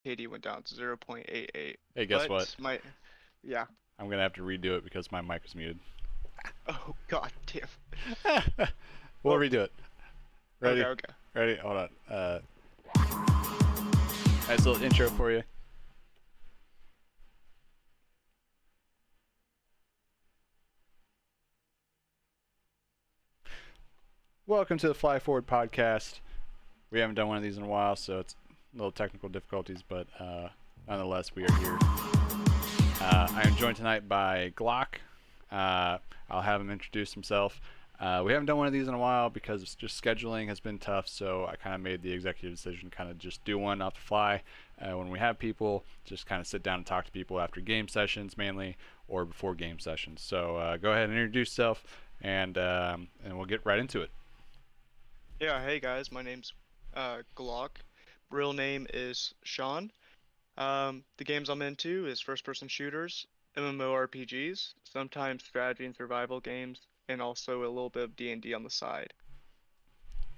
KD went down to 0.88. Hey, guess what? But my, yeah. I'm gonna have to redo it because my mic was muted. Oh God damn. We'll Well, redo it. okay, Ready? okay. Ready? Hold on. Nice little intro for you. Welcome to the Fly Forward podcast. We haven't done one of these in a while, so it's a little technical difficulties, but nonetheless, we are here. I am joined tonight by Glock. I'll have him introduce himself. We haven't done one of these in a while because it's just scheduling has been tough, so I kind of made the executive decision kind of just do one off the fly. When we have people, just kind of sit down and talk to people after game sessions mainly, or before game sessions. So go ahead and introduce yourself, and we'll get right into it. Yeah, hey guys, my name's Glock. Real name is Sean. The games I'm into is first-person shooters, MMORPGs, sometimes strategy and survival games, and also a little bit of D&D on the side.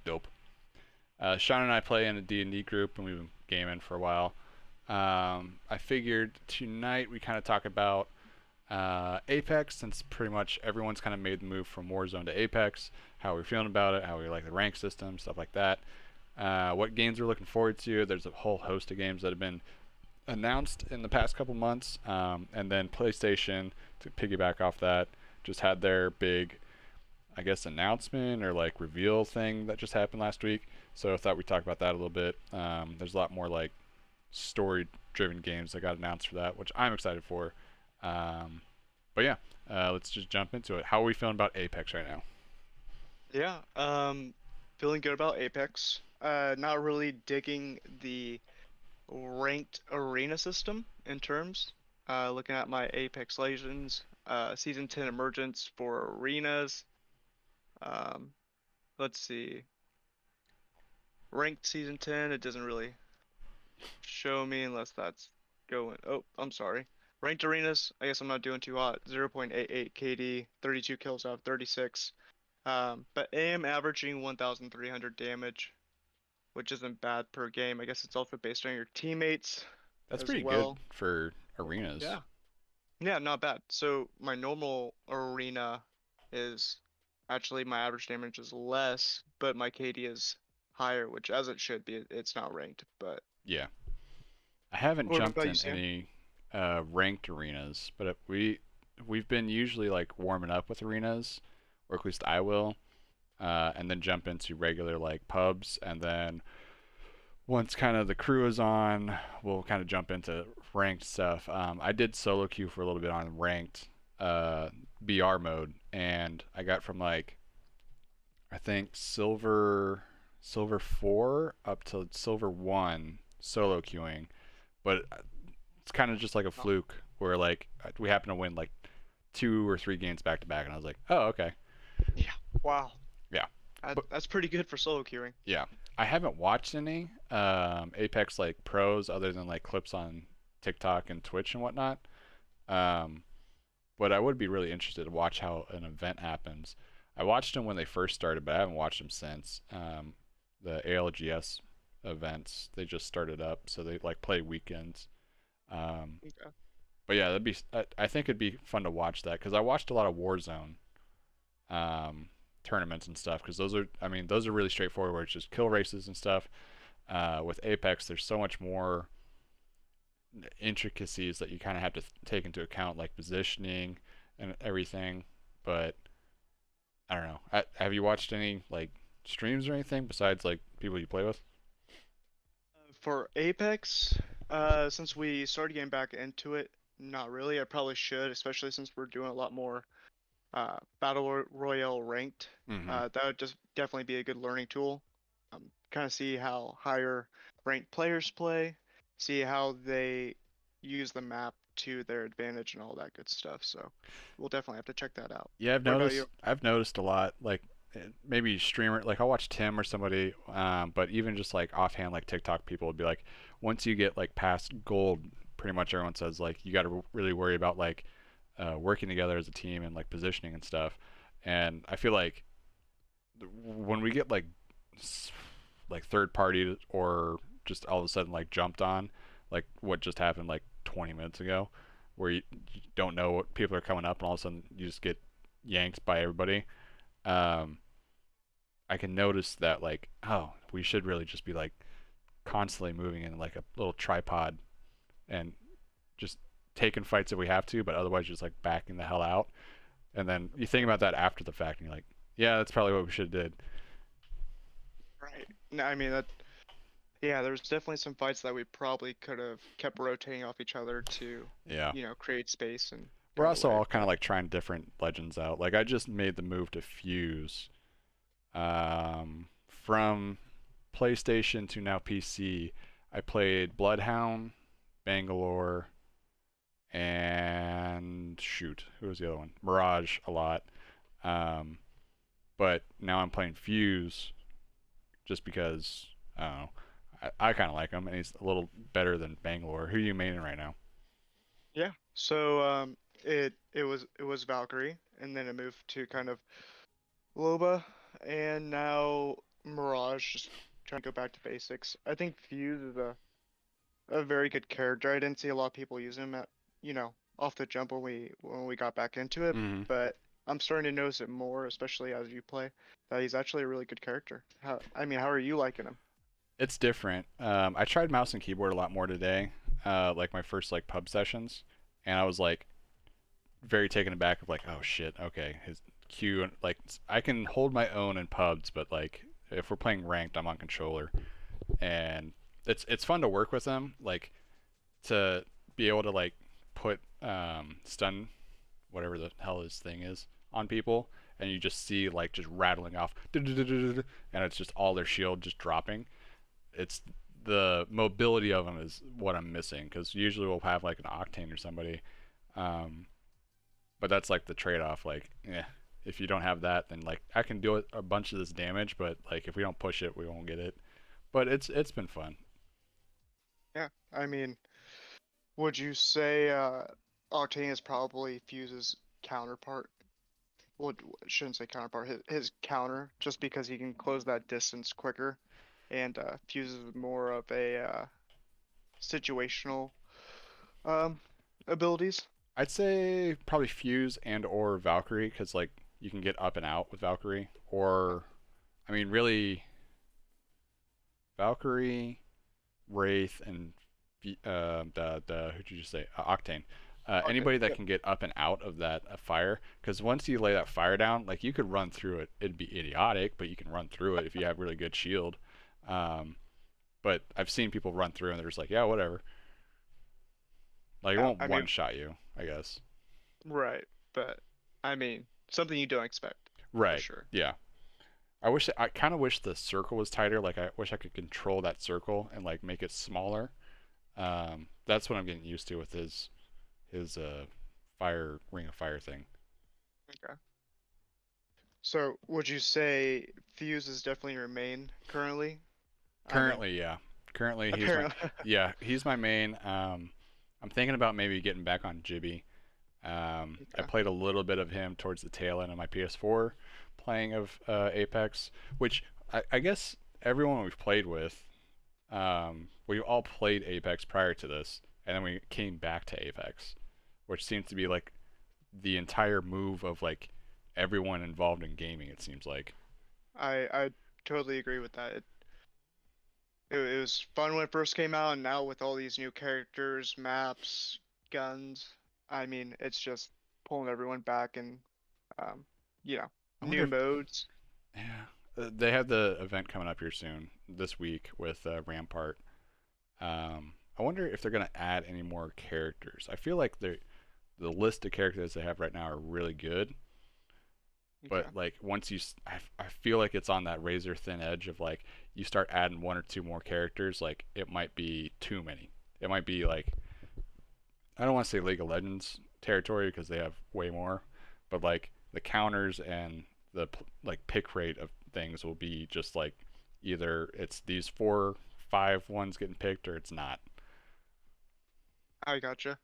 Dope. Sean and I play in a D&D group, and we've been gaming for a while. I figured tonight we kind of talk about Apex, since pretty much everyone's kind of made the move from Warzone to Apex, how we're feeling about it, how we like the rank system, stuff like that. What games we're looking forward to. There's a whole host of games that have been announced in the past couple months, and then PlayStation, to piggyback off that, just had their big, I guess, announcement or like reveal thing that just happened last week. So I thought we'd talk about that a little bit. There's a lot more like story-driven games that got announced for that, which I'm excited for. But yeah, let's just jump into it. How are we feeling about Apex right now? Yeah, feeling good about Apex. Not really digging the ranked arena system in terms. Looking at my Apex Legends, Season 10 emergence for arenas. Um, let's see. Ranked Season 10, it doesn't really show me unless that's going. Oh, I'm sorry. Ranked arenas, I guess I'm not doing too hot. 0.88 KD, 32 kills out of 36. But I am averaging 1,300 damage, which isn't bad per game. I guess it's also based on your teammates That's as pretty good well. for arenas. Yeah. Yeah, not bad. So my normal arena is actually my average damage is less, but my KD is higher, which as it should be. It's not ranked, but Yeah, I haven't what jumped about you, in Sam? any ranked arenas, but we've been usually like warming up with arenas, or at least I will, and then jump into regular like pubs, and then once kind of the crew is on, we'll kind of jump into ranked stuff. I did solo queue for a little bit on ranked uh, BR mode, and I got from like I think silver 4 up to silver 1 solo queuing, but it's kind of just like a Oh, fluke where like we happen to win like 2 or 3 games back to back, and I was like, oh, okay. yeah. Wow. Yeah, but That's pretty good for solo queuing. yeah, I haven't watched any Apex like pros other than like clips on TikTok and Twitch and whatnot. Um, but I would be really interested to watch how an event happens. I watched them when they first started, but I haven't watched them since. The ALGS events they just started up, so they like play weekends. Um, Okay. but yeah, that'd be. I think it'd be fun to watch that because I watched a lot of Warzone tournaments and stuff because those are. I mean, those are really straightforward. Where it's just kill races and stuff. With Apex, there's so much more intricacies that you kind of have to take into account, like positioning and everything. But I don't know. Have you watched any like streams or anything besides like people you play with? For Apex, since we started getting back into it, not really. I probably should, especially since we're doing a lot more Royale ranked. Mm-hmm. That would just definitely be a good learning tool. Kind of see how higher ranked players play, see how they use the map to their advantage and all that good stuff. So we'll definitely have to check that out. Yeah, I've What about noticed. you? I've noticed a lot. Like maybe streamer. Like I'll watch Tim or somebody. But even just like offhand, like TikTok people would be like, once you get like past gold, pretty much everyone says like you got to really worry about like working together as a team and like positioning and stuff. And I feel like when we get like third party or just all of a sudden like jumped on, like what just happened like 20 minutes ago, where you don't know what people are coming up, and all of a sudden you just get yanked by everybody. Um, I can notice that like, oh, we should really just be like constantly moving in like a little tripod and just taking fights if we have to, but otherwise just like backing the hell out. And then you think about that after the fact, and you're like, yeah, that's probably what we should have did. Right. No, I mean that. Yeah, there's definitely some fights that we probably could have kept rotating off each other to, Yeah. create space and We're got also away. all kind of But like trying different legends out. Like I just made the move to Fuse from PlayStation to now PC. I played Bloodhound, Bangalore, and shoot, who was the other one? Mirage a lot. Um, but now I'm playing Fuse just because I don't know. I kind of like him, and he's a little better than Bangalore. Who are you maining right now? yeah, so it was Valkyrie, and then it moved to kind of Loba, and now Mirage. Just trying to go back to basics. I think Fuse is a very good character. I didn't see a lot of people use him off the jump when we got back into it, Mm-hmm. but I'm starting to notice it more, especially as you play, that he's actually a really good character. How are you liking him? It's different. I tried mouse and keyboard a lot more today, like my first like pub sessions, and I was like very taken aback of like, oh shit, okay, his Q like I can hold my own in pubs, but like if we're playing ranked, I'm on controller, and it's fun to work with him, like to be able to like put stun whatever the hell his thing is on people, and you just see like just rattling off, and it's just all their shield just dropping. It's the mobility of them is what I'm missing because usually we'll have like an Octane or somebody, um, but that's like the trade-off. Like, yeah, if you don't have that, then like I can do a bunch of this damage, but like if we don't push it, we won't get it. But it's been fun. Yeah, I mean, would you say Octane is probably Fuse's counterpart? Well, I shouldn't say counterpart, his counter, just because he can close that distance quicker, and Fuse is more of a situational um, abilities. I'd say probably Fuse and or Valkyrie because like you can get up and out with Valkyrie, or I mean really Valkyrie, Wraith, and the who'd you just say Octane. Octane, Anybody that yep. can get up and out of that fire, because once you lay that fire down, like you could run through it. It'd be idiotic, but you can run through it if you have really good shield. Um, but I've seen people run through and they're just like, yeah, whatever. Like it Yeah, won't I one mean, shot you, I guess. right, but I mean, something you don't expect for Right. sure. Yeah. I kind of wish the circle was tighter. Like I wish I could control that circle and like make it smaller. That's what I'm getting used to with his fire ring of fire thing. Okay. So, would you say Fuse is definitely your main currently? I mean, Currently, yeah. Currently, he's my apparently. yeah he's my main. I'm thinking about maybe getting back on Jibby. I Okay. played a little bit of him towards the tail end of my PS4 playing of Apex, which I guess everyone we've played with, we all played Apex prior to this, and then we came back to Apex, which seems to be like the entire move of like everyone involved in gaming. It seems like. I totally agree with that. It was fun when it first came out, and now with all these new characters, maps, guns, I mean, it's just pulling everyone back and um, you know, I wonder new if modes. yeah they have the event coming up here soon this week with Rampart. I wonder if they're gonna add any more characters. I feel like the list of characters they have right now are really good, but Okay. like once I feel like it's on that razor thin edge of like you start adding one or two more characters, like it might be too many. It might be like I don't want to say League of Legends territory because they have way more, but like the counters and the like pick rate of things will be just like either it's these 4 5 ones getting picked or it's not. I gotcha.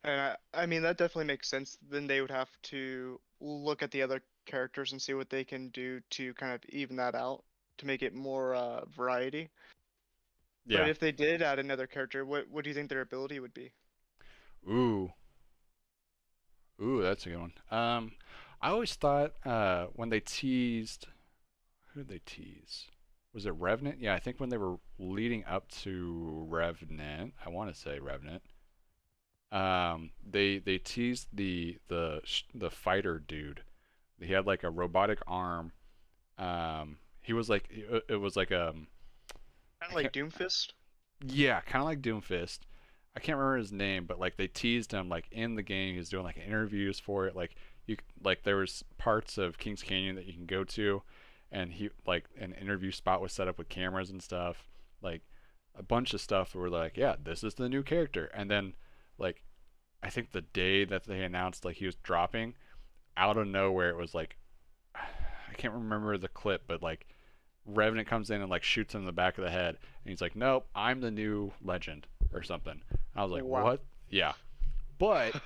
And I mean, that definitely makes sense. Then they would have to look at the other characters and see what they can do to kind of even that out to make it more variety. But Yeah. if they did add another character, what do you think their ability would be? Ooh. Ooh, that's a good one. I always thought when they teased, who did they tease? Was it Revenant? Yeah, I think when they were leading up to Revenant, I want to say Revenant. They teased the fighter dude. He had like a robotic arm. He was like it was like Kind I of like can't Doomfist? yeah, kind of like Doomfist. I can't remember his name, but like they teased him like in the game. He was doing like interviews for it. Like like there was parts of Kings Canyon that you can go to, and he like an interview spot was set up with cameras and stuff. Like a bunch of stuff where like, yeah, this is the new character. And then like I think the day that they announced like he was dropping, out of nowhere it was like I can't remember the clip, but like Revenant comes in and like shoots him in the back of the head, and he's like, "Nope, I'm the new legend" or something. And I was like, Wow. "What?" Yeah, but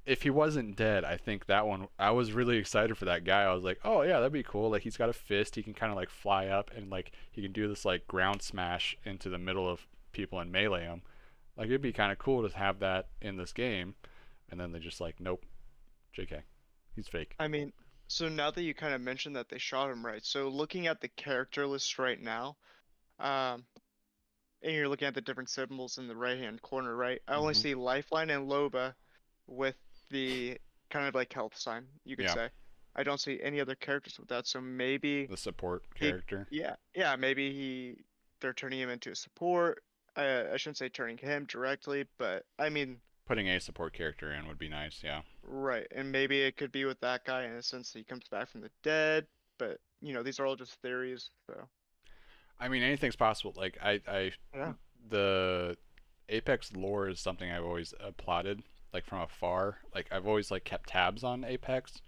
if he wasn't dead, I think that one I was really excited for that guy. I was like, "Oh yeah, that'd be cool." Like he's got a fist, he can kind of like fly up and like he can do this like ground smash into the middle of people and melee them. Like it'd be kind of cool to have that in this game. And then they're just like, "Nope, JK, he's fake." I mean, so now that you kind of mentioned that they shot him right, so looking at the character list right now, um, and you're looking at the different symbols in the right-hand corner, right? I only Hmm. see Lifeline and Loba with the kind of like health sign, you could Yeah, say. I don't see any other characters with that, so maybe the support he, character. yeah, maybe they're turning him into a support. I shouldn't say turning him directly, but I mean, Putting a support character in would be nice. Yeah. right, and maybe it could be with that guy in a sense that he comes back from the dead, but these are all just theories, so I mean, anything's possible. Like yeah. the Apex lore is something I've always applauded, like from afar. Like I've always like kept tabs on Apex.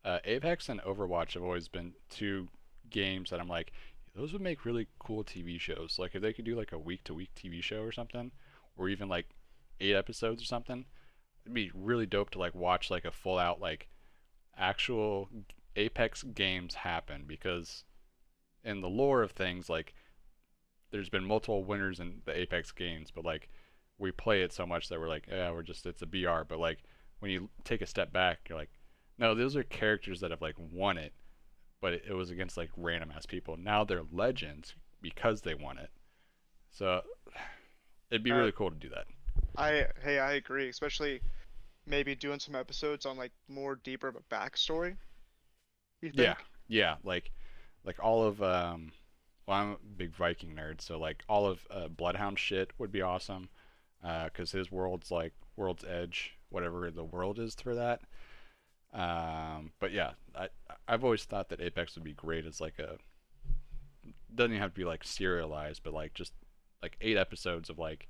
Apex and Overwatch have always been two games that I'm like, those would make really cool TV shows. Like if they could do like a week to week TV show or something, or even like 8 episodes or something, it'd be really dope to like watch like a full out like actual Apex games happen because in the lore of things like there's been multiple winners in the Apex games, but like we play it so much that we're like, yeah, we're just it's a BR. But like when you take a step back, you're like, no, those are characters that have like won it, but it was against like random ass people. Now they're legends because they won it. So it'd be Uh, really cool to do that. I agree, especially maybe doing some episodes on like more deeper of a backstory, you Yeah, think? yeah, like all of well, I'm a big Viking nerd, so like all of Bloodhound shit would be awesome. Because his world's like World's Edge, whatever the world is for that. But yeah, I've always thought that Apex would be great as like a doesn't even have to be like serialized, but like just like 8 episodes of like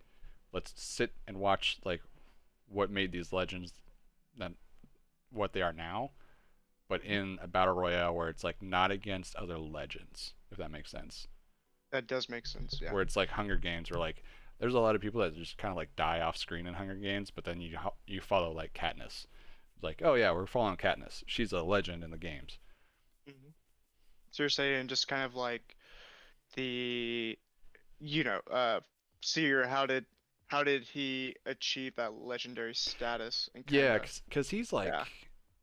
let's sit and watch like what made these legends then what they are now, but Mhm. in a battle royale where it's like not against other legends, if that makes sense. That does make sense, yeah. Where it's like Hunger Games, where like there's a lot of people that just kind of like die off screen in Hunger Games, but then you follow like Katniss. It's like, oh yeah, we're following Katniss. She's a legend in the games. hmm So you're saying just kind of like the, you know, uh, Seer, how did he achieve that legendary status and kind Yeah, of, cause yeah.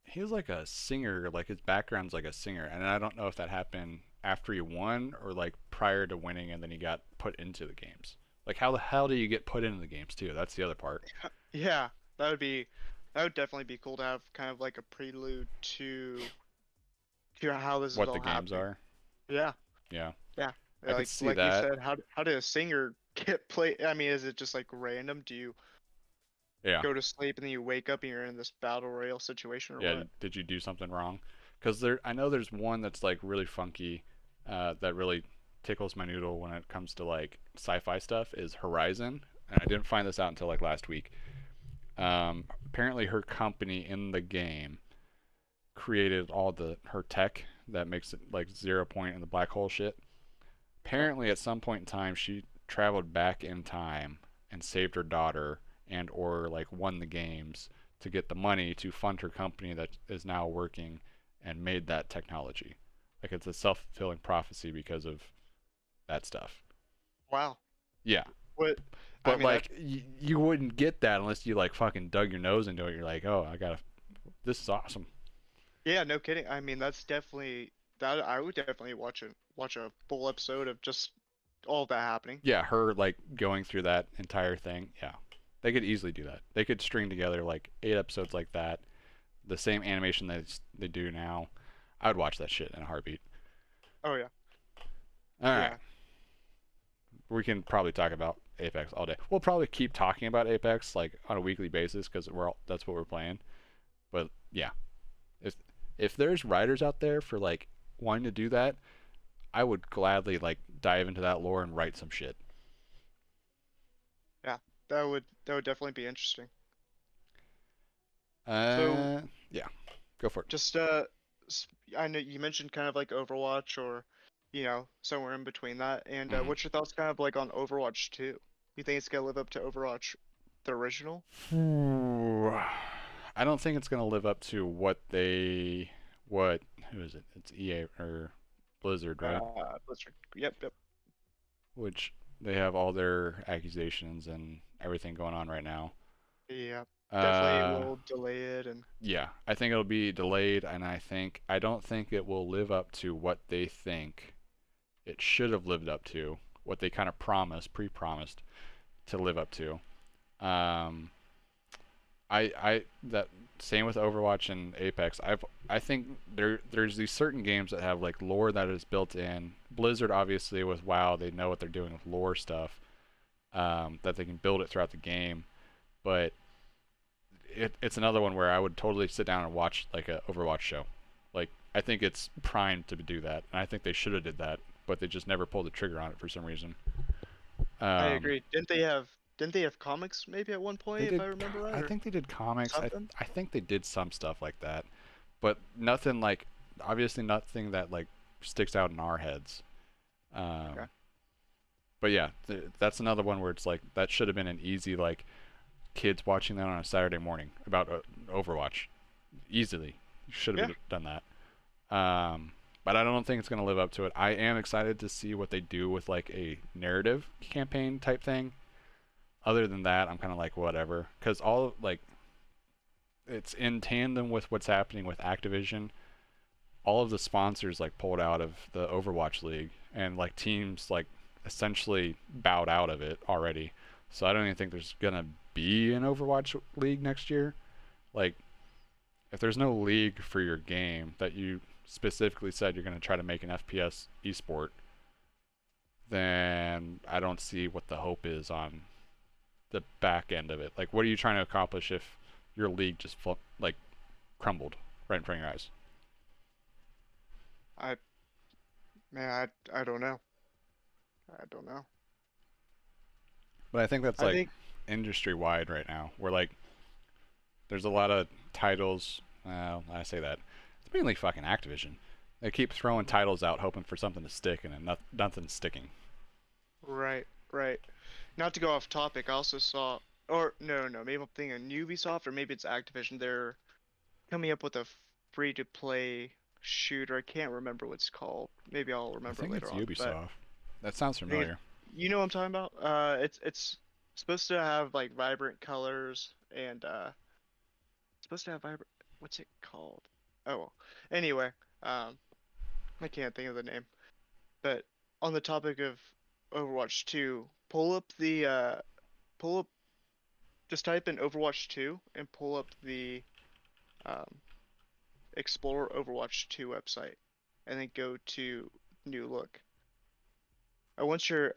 he's like a singer. Like his background's like a singer, and I don't know if that happened after he won or like prior to winning, and then he got put into the games. Like how the hell do you get put into the games too? That's the other part. Yeah, that would be that would definitely be cool to have kind of like a prelude to how this is What the all games happening. are. Yeah, Yeah, yeah. I could see Like you that. said, how did a singer get play? I mean, is it just like random? Do you Yeah. go to sleep and then you wake up and you're in this battle royale situation or Yeah, what? did you do something wrong? Because I know there's one that's like really funky, that really tickles my noodle when it comes to like sci-fi stuff. Is Horizon, and I didn't find this out until like last week. Apparently, her company in the game created all the her tech that makes it like 0 point in the black hole shit. Okay. Apparently, at some point in time, she traveled back in time and saved her daughter and or like won the games to get the money to fund her company that is now working and made that technology. Like it's a self-fulfilling prophecy because of that stuff. Wow. Yeah. What I But mean that like you wouldn't get that unless you like fucking dug your nose into it. You're like, oh, I gotta. This is awesome. yeah, no kidding. I mean that's definitely that I would definitely watch a full episode of just all that happening. Yeah, her like going through that entire thing. Yeah, they could easily do that. They could string together like 8 episodes like that, the same animation that they do now. I would watch that shit in a heartbeat. Oh yeah. All right, Yeah. we can probably talk about Apex all day. We'll probably keep talking about Apex like on a weekly basis because that's what we're playing. But yeah, if if there's writers out there for like wanting to do that, I would gladly like dive into that lore and write some shit. Yeah. That would definitely be interesting. So Uh, yeah, go for it. just s- I know you mentioned kind of like Overwatch or somewhere in between that. And Mm. what's your thoughts kind of like on Overwatch 2? You think it's gonna live up to Overwatch the original? Ooh. I don't think it's gonna live up to what who is it? It's EA or Blizzard, right? Blizzard. Yep, yep. Which they have all their accusations and everything going on right now. Yeah. Definitely Uh, will delay it and yeah, I think it'll be delayed, and I don't think it will live up to what they think it should have lived up to, what they kind of pre-promised to live up to. Um, I that same with Overwatch and Apex. I think there's these certain games that have like lore that is built in. Blizzard obviously with WoW, they know what they're doing with lore stuff. That they can build it throughout the game. But it's another one where I would totally sit down and watch like a Overwatch show. Like I think it's primed to do that, and I think they should have did that, but they just never pulled the trigger on it for some reason. I Um, agree. Didn't they have comics maybe at one they point if did. I remember right I or think they did comics. something? I think they did some stuff like that, but nothing like obviously nothing that like sticks out in our heads. Okay. Um, but yeah, that's another one where it's like that should have been an easy like kids watching that on a Saturday morning about Overwatch easily. You should Yeah. have done that. But I don't think it's going to live up to it. I am excited to see what they do with like a narrative campaign type thing. Other than that, I'm kind of like whatever, because all like it's in tandem with what's happening with Activision. All of the sponsors like pulled out of the Overwatch League, and like teams like essentially bowed out of it already. So I don't even think there's gonna be an Overwatch League next year. Like if there's no league for your game that you specifically said you're gonna try to make an FPS esport, then I don't see what the hope is on the back end of it. Like what are you trying to accomplish if your league just like crumbled right in front of your eyes? I man, I don't know. I don't know. But I think that's I like think industry wide right now. Where like there's a lot of titles. Well, I say that it's mainly fucking Activision. They keep throwing titles out, hoping for something to stick, and then nothing's sticking. right, right. Not to go off topic, I also saw or no, maybe I'm thinking Ubisoft or maybe it's Activision. They're coming up with a free to play shooter. I can't remember what it's called. Maybe I'll I remember think later it's on. But Ubisoft. That sounds I think familiar. you know what I'm talking about? It's supposed to have like vibrant colors and it's supposed to have vibrant. What's it called? Oh well. Anyway, um, I can't think of the name. But on the topic of Overwatch 2, pull up, just type in Overwatch 2 and pull up the um, Explore Overwatch 2 website, and then go to New Look. I want to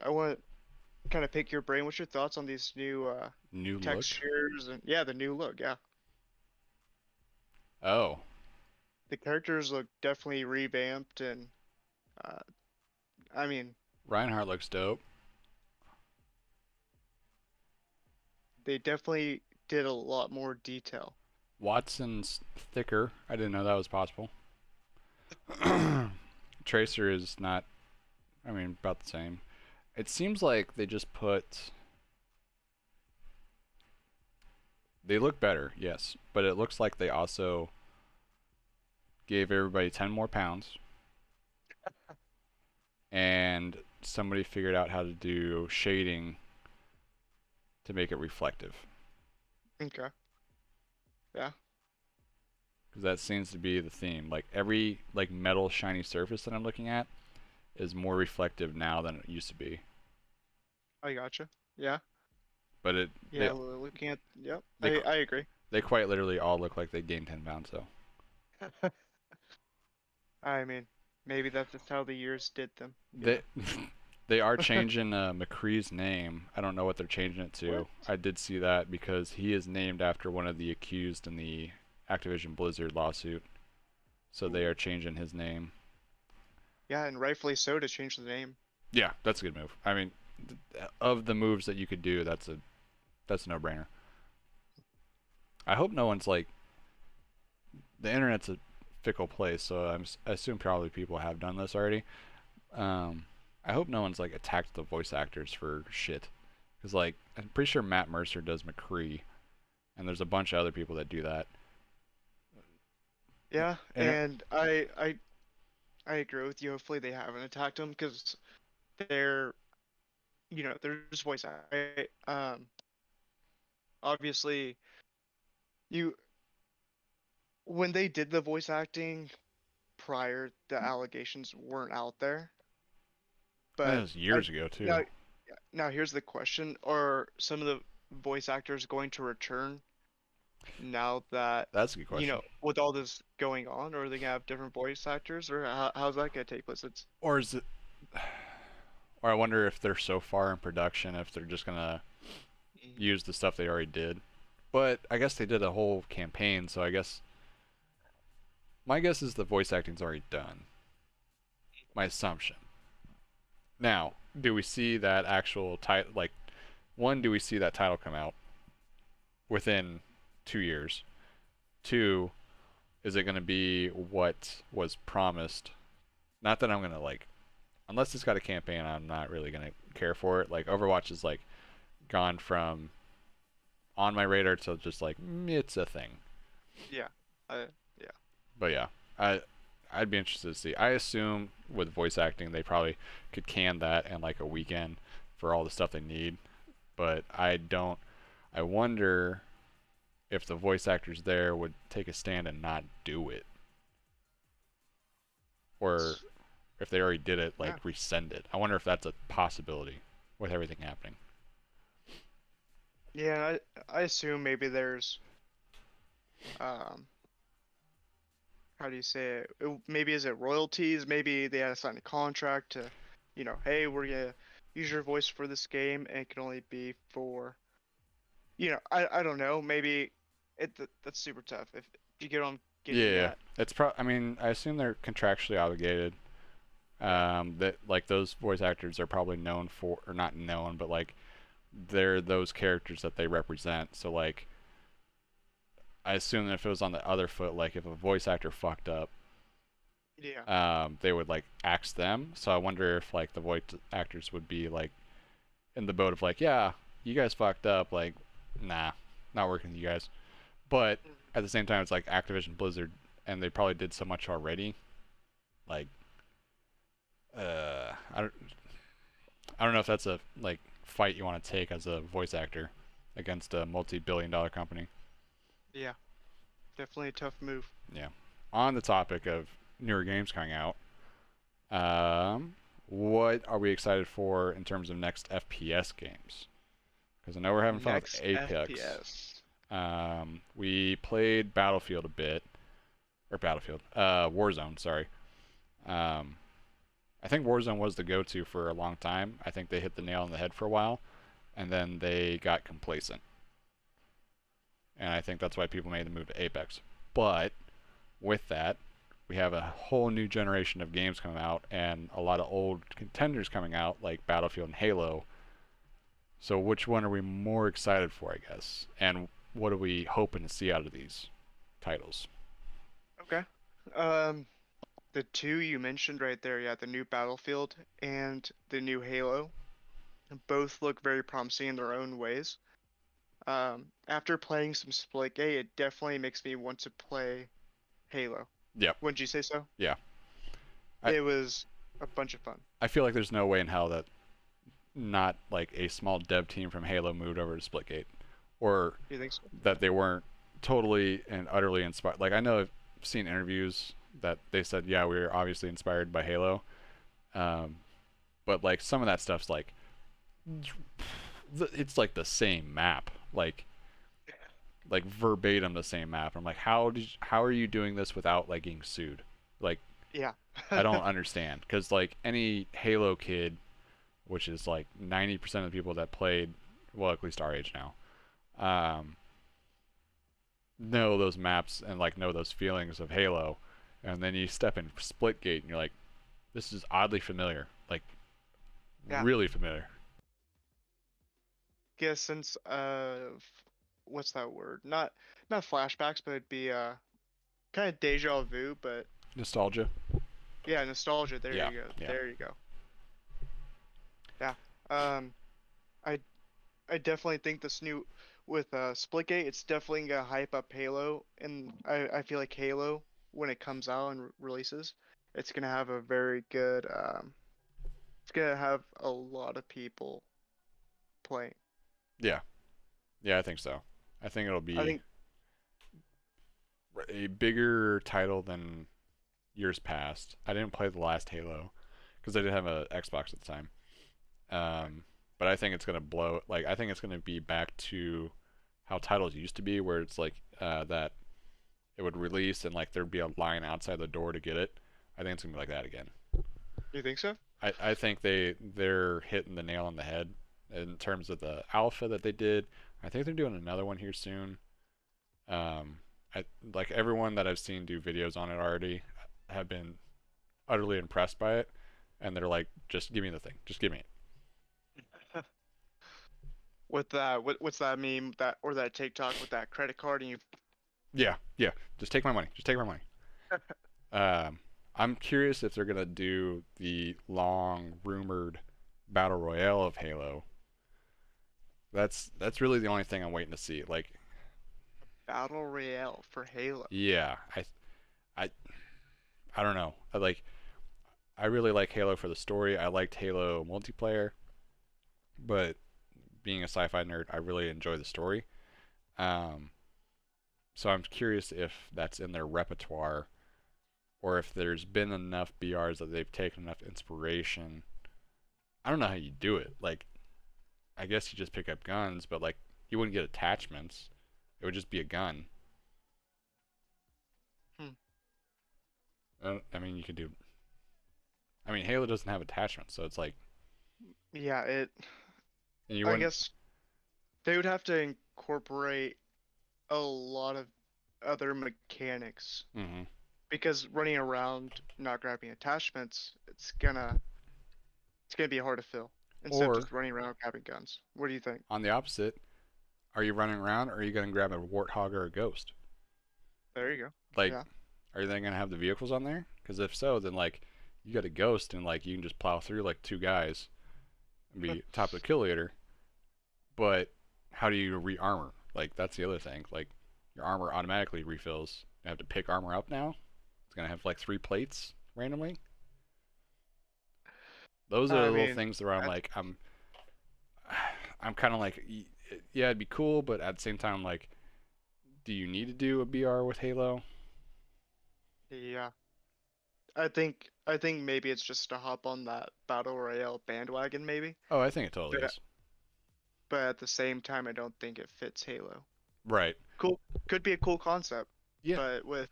kind of pick your brain. What's your thoughts on these new New look. textures and yeah, the new look? Yeah, Oh, the characters look definitely revamped, and uh, I mean Reinhardt looks dope. they definitely did a lot more detail. Watson's thicker. I didn't know that was possible. Tracer is not. I mean, about the same. It seems like they just put. They look better, yes, but it looks like they also gave everybody 10 more pounds and somebody figured out how to do shading to make it reflective. Okay. Yeah. Because that seems to be the theme. Like every like metal shiny surface that I'm looking at is more reflective now than it used to be. I gotcha. Yeah. But it Yeah. Looking at. Yep. they I agree. they quite literally all look like they gained 10 pounds. So I mean, maybe that's just how the years did them. You they know. they are changing McCree's name. I don't know what they're changing it to. What? I did see that because he is named after one of the accused in the Activision Blizzard lawsuit. So they Ooh. are changing his name. Yeah, and rightfully so to change the name. Yeah, that's a good move. I mean, of the moves that you could do, that's a no-brainer. I hope no one's like the internet's a fickle place, so I assume probably people have done this already. Um, I hope no one's like attacked the voice actors for shit, because like I'm pretty sure Matt Mercer does McCree, and there's a bunch of other people that do that. Yeah, Inter- and I agree with you. Hopefully they haven't attacked them because they're they're just voice act. Obviously you when they did the voice acting prior, the allegations weren't out there. that But was I years ago too. now now here's the question: are some of the voice actors going to return now that That's a good question. with all this going on, or are they gonna have different voice actors, or how's that gonna take place? It's Or is it? Or I wonder if they're so far in production if they're just gonna use the stuff they already did. But I guess they did a whole campaign, so I guess my guess is the voice acting's already done. My assumption. Now, do we see that actual title? Like, one, do we see that title come out within 2 years? Two, is it going to be what was promised? Not that I'm going to like, unless it's got a campaign, I'm not really going to care for it. Like, Overwatch is like gone from on my radar to just like, it's a thing. yeah, yeah. But yeah, I'd be interested to see. I assume with voice acting they probably could can that in like a weekend for all the stuff they need. But I don't. I wonder if the voice actors there would take a stand and not do it, or if they already did it, Yeah. like resend it. I wonder if that's a possibility with everything happening. Yeah, I assume maybe there's um how do you say it? Maybe is it royalties? Maybe they had to sign a contract to, hey, we're gonna use your voice for this game, and it can only be for, I don't know. Maybe that's super tough. If you get what I'm getting Yeah, at. it's pro. I mean, I assume they're contractually obligated. Yeah. That like those voice actors are probably known for, or not known, but like they're those characters that they represent. So like, I assume that if it was on the other foot, like if a voice actor fucked up, Yeah. they would like axe them. So I wonder if like the voice actors would be like in the boat of like, yeah, you guys fucked up, like, nah, not working with you guys. But at the same time, it's like Activision Blizzard, and they probably did so much already. Like, I don't know if that's a like fight you want to take as a voice actor against a multi-billion-dollar company. Yeah. Definitely a tough move. Yeah. On the topic of newer games coming out, um, what are we excited for in terms of next FPS games? Because I know we're having fun with Next Apex. FPS. We played Battlefield a bit, or Battlefield, Warzone. Sorry. Um, I think Warzone was the go-to for a long time. I think they hit the nail on the head for a while, and then they got complacent. And I think that's why people made the move to Apex. But with that, we have a whole new generation of games coming out, and a lot of old contenders coming out, like Battlefield and Halo. So which one are we more excited for, I guess? And what are we hoping to see out of these titles? Okay. Um, the two you mentioned right there, yeah, the new Battlefield and the new Halo, both look very promising in their own ways. After playing some Split A, it definitely makes me want to play Halo. Yep. Wouldn't you say so? Yeah. I It was a bunch of fun. I feel like there's no way in hell that not like a small dev team from Halo moved over to Splitgate, or You think so? that they weren't totally and utterly inspired. Like I know I've seen interviews that they said, yeah, we were obviously inspired by Halo, um, but like some of that stuff's like it's like the same map, like verbatim the same map. I'm like, how are you doing this without like getting sued? Like Yeah. I don't understand because like any Halo kid, which is like 90% of the people that played, well, at least our age now, um, know those maps and like know those feelings of Halo, and then you step in Splitgate and you're like, this is oddly familiar, like Yeah. really familiar. Guess since what's that word? Not flashbacks, but it'd be kind of deja vu, but Nostalgia. yeah, nostalgia. There Yeah, you go. yeah, There you go. Yeah. Um, I I definitely think this new with Splitgate, it's definitely gonna hype up Halo, and I feel like Halo when it comes out and releases, it's gonna have a very good it's gonna have a lot of people playing. yeah, yeah. I think so. I think it'll I be think a bigger title than years past. I didn't play the last Halo because I didn't have a Xbox at the time. Um, but I think it's gonna blow. Like I think it's gonna be back to how titles used to be, where it's like that it would release and like there'd be a line outside the door to get it. I think it's gonna be like that again. you think so? I think they're hitting the nail on the head in terms of the alpha that they did. I think they're doing another one here soon. Um, I like everyone that I've seen do videos on it already have been utterly impressed by it, and they're like, just give me the thing, just give me it. With that, what's that meme that or that TikTok with that credit card and you Yeah, yeah, just take my money, just take my money. Um, I'm curious if they're gonna do the long rumored battle royale of Halo. That's really the only thing I'm waiting to see. Like, battle royale for Halo? yeah, I, I don't know. I really like Halo for the story. I liked Halo multiplayer, but being a sci-fi nerd, I really enjoy the story. Um, so I'm curious if that's in their repertoire, or if there's been enough BRs that they've taken enough inspiration. I don't know how you do it. Like, I guess you just pick up guns, but like you wouldn't get attachments. It would just be a gun. Hmm. I mean, you could do. I mean, Halo doesn't have attachments, so it's like, Yeah, it. and you I wouldn't. guess they would have to incorporate a lot of other mechanics Hmm. because running around not grabbing attachments, it's gonna be hard to fill instead of Or just running around grabbing guns. What do you think? on the opposite, are you running around, or are you gonna grab a warthog or a ghost? There you go. Like, Yeah. are they gonna have the vehicles on there? Because if so, then like you got a ghost, and like you can just plow through like two guys and be top of the kill leader. But how do you re-armor? Like that's the other thing. Like your armor automatically refills. You have to pick armor up now. It's gonna have like three plates randomly. Those are the I little mean, things where I'm that, like I'm kind of like yeah, it'd be cool, but at the same time like, do you need to do a BR with Halo? yeah. I think maybe it's just to hop on that battle royale bandwagon maybe, Oh, I think it totally but is. but at the same time I don't think it fits Halo. Right. Cool, could be a cool concept, Yeah. but with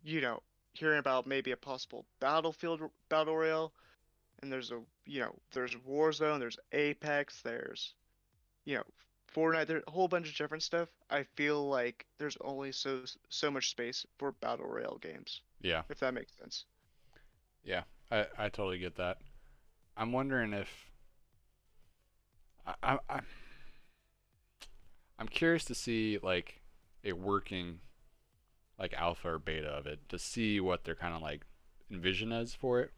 you know hearing about maybe a possible battlefield battle royale, and there's there's Warzone, there's Apex, there's you know Fortnite, there's a whole bunch of different stuff. I feel like there's only so much space for battle royale games, Yeah. if that makes sense. Yeah. I totally get that. I'm wondering if I I'm curious to see like a working like alpha or beta of it to see what they're kind of like envision as for it,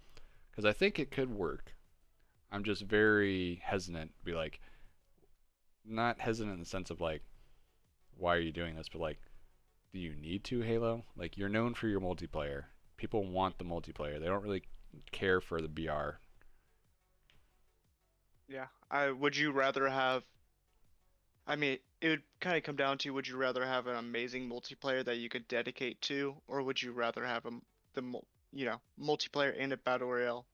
because I think it could work. I'm just very hesitant to be like, not hesitant in the sense of like, why are you doing this, but like, do you need to Halo? Like you're known for your multiplayer. People want the multiplayer. They don't really care for the BR. Yeah. I would you rather have I mean, it would kind of come down to would you rather have an amazing multiplayer that you could dedicate to, or would you rather have multiplayer and a battle royale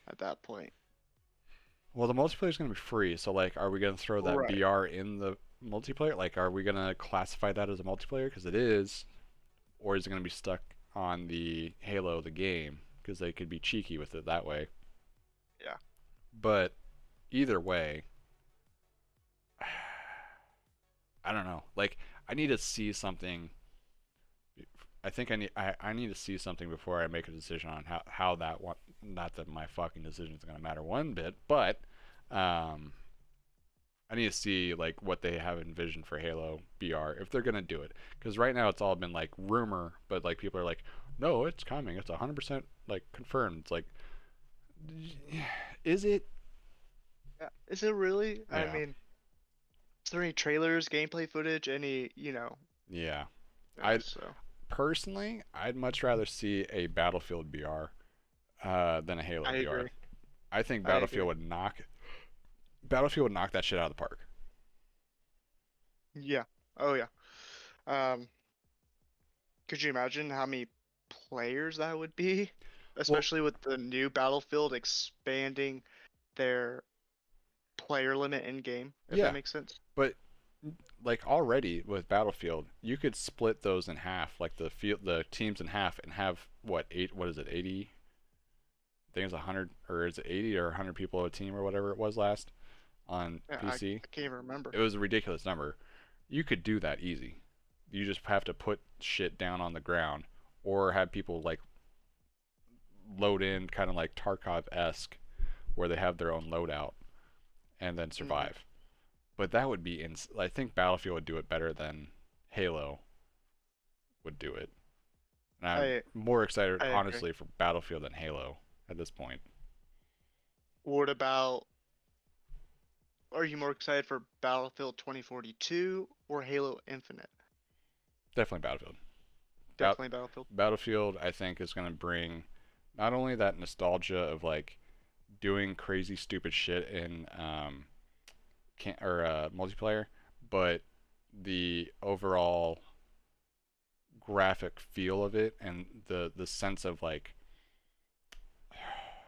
at that point? Well, the multiplayer is going to be free, so like, are we going to throw that Right. BR in the multiplayer? Like, are we going to classify that as a multiplayer? Because it is, or is it going to be stuck on the Halo the game? Because they could be cheeky with it that way. Yeah. But either way, I don't know. Like, I need to see something. I think I need to see something before I make a decision on how that one. Not that my fucking decision is going to matter one bit, but um, I need to see like what they have envisioned for Halo BR if they're gonna do it. Because right now it's all been like rumor, but like people are like, no, it's coming. It's 100% like confirmed. It's like, is it? Yeah. Is it really? I Yeah, mean, is there any trailers, gameplay footage, any, yeah. yeah, I so personally, I'd much rather see a Battlefield BR than a Halo I BR. agree. I think I agree. Battlefield would knock that shit out of the park. Yeah. Oh yeah. Um, could you imagine how many players that would be? Well, Especially with the new Battlefield expanding their player limit in game, if that yeah, makes sense. but like already with Battlefield, you could split those in half, like the teams in half, and have what eight? What is it? 80? I think it's 100, or is it 80 or 100 people a team or whatever it was last on Yeah, PC. I can't even remember. It was a ridiculous number. You could do that easy. You just have to put shit down on the ground, or have people like load in, kind of like Tarkov esque, where they have their own loadout and then Hmm. survive. But that would be I think Battlefield would do it better than Halo would do it. And I'm I more excited, I agree. honestly, for Battlefield than Halo at this point. What about, are you more excited for Battlefield 2042 or Halo Infinite? Definitely Battlefield. Definitely Battlefield. Battlefield, I think, is going to bring not only that nostalgia of like doing crazy, stupid shit in multiplayer, but the overall graphic feel of it and the sense of like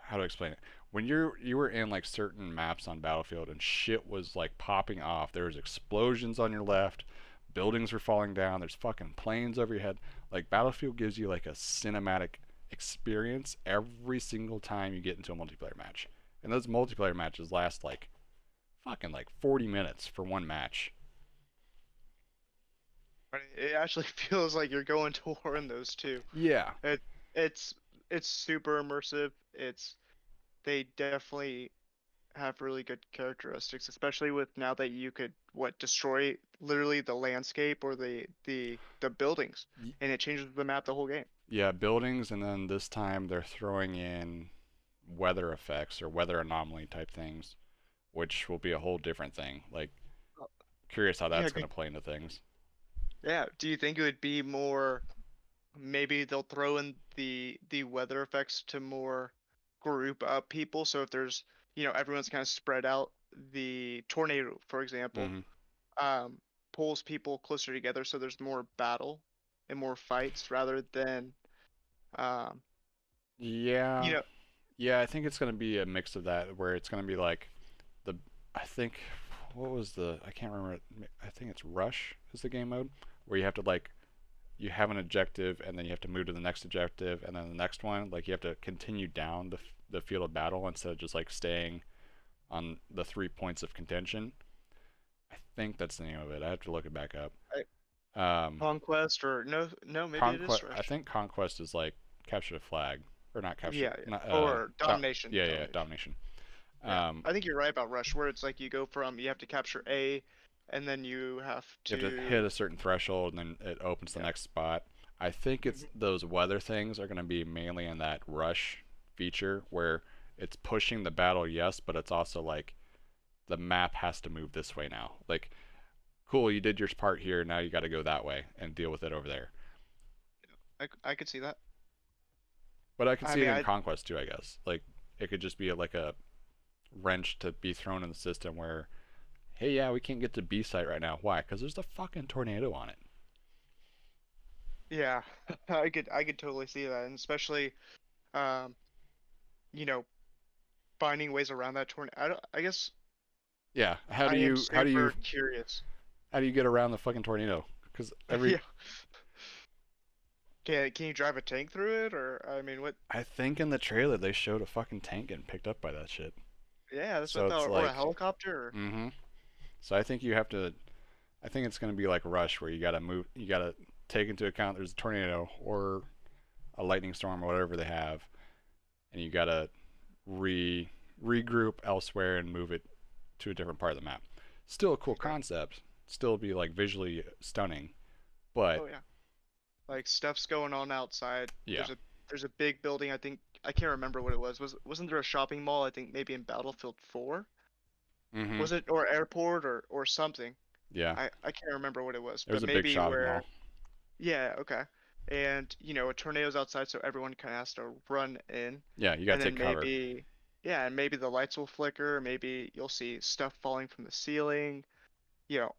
how to explain it. When you were in like certain maps on Battlefield and shit was like popping off, there was explosions on your left, buildings were falling down, there's fucking planes over your head. Like Battlefield gives you like a cinematic experience every single time you get into a multiplayer match. And those multiplayer matches last like fucking like 40 minutes for one match. But it actually feels like you're going to war in those two. Yeah. It it's it's super immersive. They definitely have really good characteristics, especially with now that you could destroy literally the landscape or the buildings, and it changes the map the whole game. Yeah, buildings, and then this time they're throwing in weather effects or weather anomaly type things, which will be a whole different thing. Like, Uh, curious how Yeah, that's going good. to play into things. Yeah. Do you think it would be more, maybe they'll throw in the weather effects to more group up people? So if there's, everyone's kind of spread out, the tornado, for example, Hmm. um, pulls people closer together, so there's more battle and more fights rather than, um, you Yeah, know, yeah, I think it's going to be a mix of that, where it's going to be like the, I think, what was I can't remember. I think it's Rush is the game mode, where you have to like, you have an objective and then you have to move to the next objective and then the next one. Like you have to continue down the field of battle instead of just like staying on the 3 points of contention. I think that's the name of it. I have to look it back up. I- Um, conquest, or no, no, maybe it is Conquest. I Rush. think Conquest is like capture the flag, or not capture. Yeah, yeah. Not Or domination, yeah, yeah, domination. domination. Yeah, Um, I think you're right about Rush, where it's like you have to capture A, and then you have you have to hit to, a certain threshold, and then it opens the yeah. next spot. I think it's Hmm. those weather things are going to be mainly in that rush feature where it's pushing the battle, yes, but it's also like the map has to move this way now. Like, cool, you did your part here, now you got to go that way and deal with it over there. I could see that. But I could I see it mean, in Conquest too, I guess. Like it could just be like a wrench to be thrown in the system where, hey, yeah, we can't get to B site right now. Why? Because there's a fucking tornado on it. yeah, I could totally see that, and especially, um, you know, finding ways around that tornado. I guess Yeah. I am super curious. how do you get around the fucking tornado? Because every Yeah, can you drive a tank through it, or I mean, what? I think in the trailer they showed a fucking tank getting picked up by that shit. Yeah, that's what So I it's thought, or a like, helicopter. Or, mm-hmm. So I think you have to. I think it's gonna be like Rush, where you gotta move. You gotta take into account there's a tornado or a lightning storm or whatever they have, and you gotta regroup elsewhere and move it to a different part of the map. Still a cool okay. concept. Still be like visually stunning, but Oh yeah, like stuff's going on outside. yeah. There's a big building. I think I can't remember what it was. Wasn't there a shopping mall? I think maybe in Battlefield 4. Mm-hmm. Was it, or airport, or something? Yeah. I can't remember what it was, There's but a big maybe shopping where, mall. yeah, okay. And a tornado's outside, so everyone kind of has to run in, Yeah, you and gotta take then cover. maybe, yeah, and maybe the lights will flicker. Maybe you'll see stuff falling from the ceiling.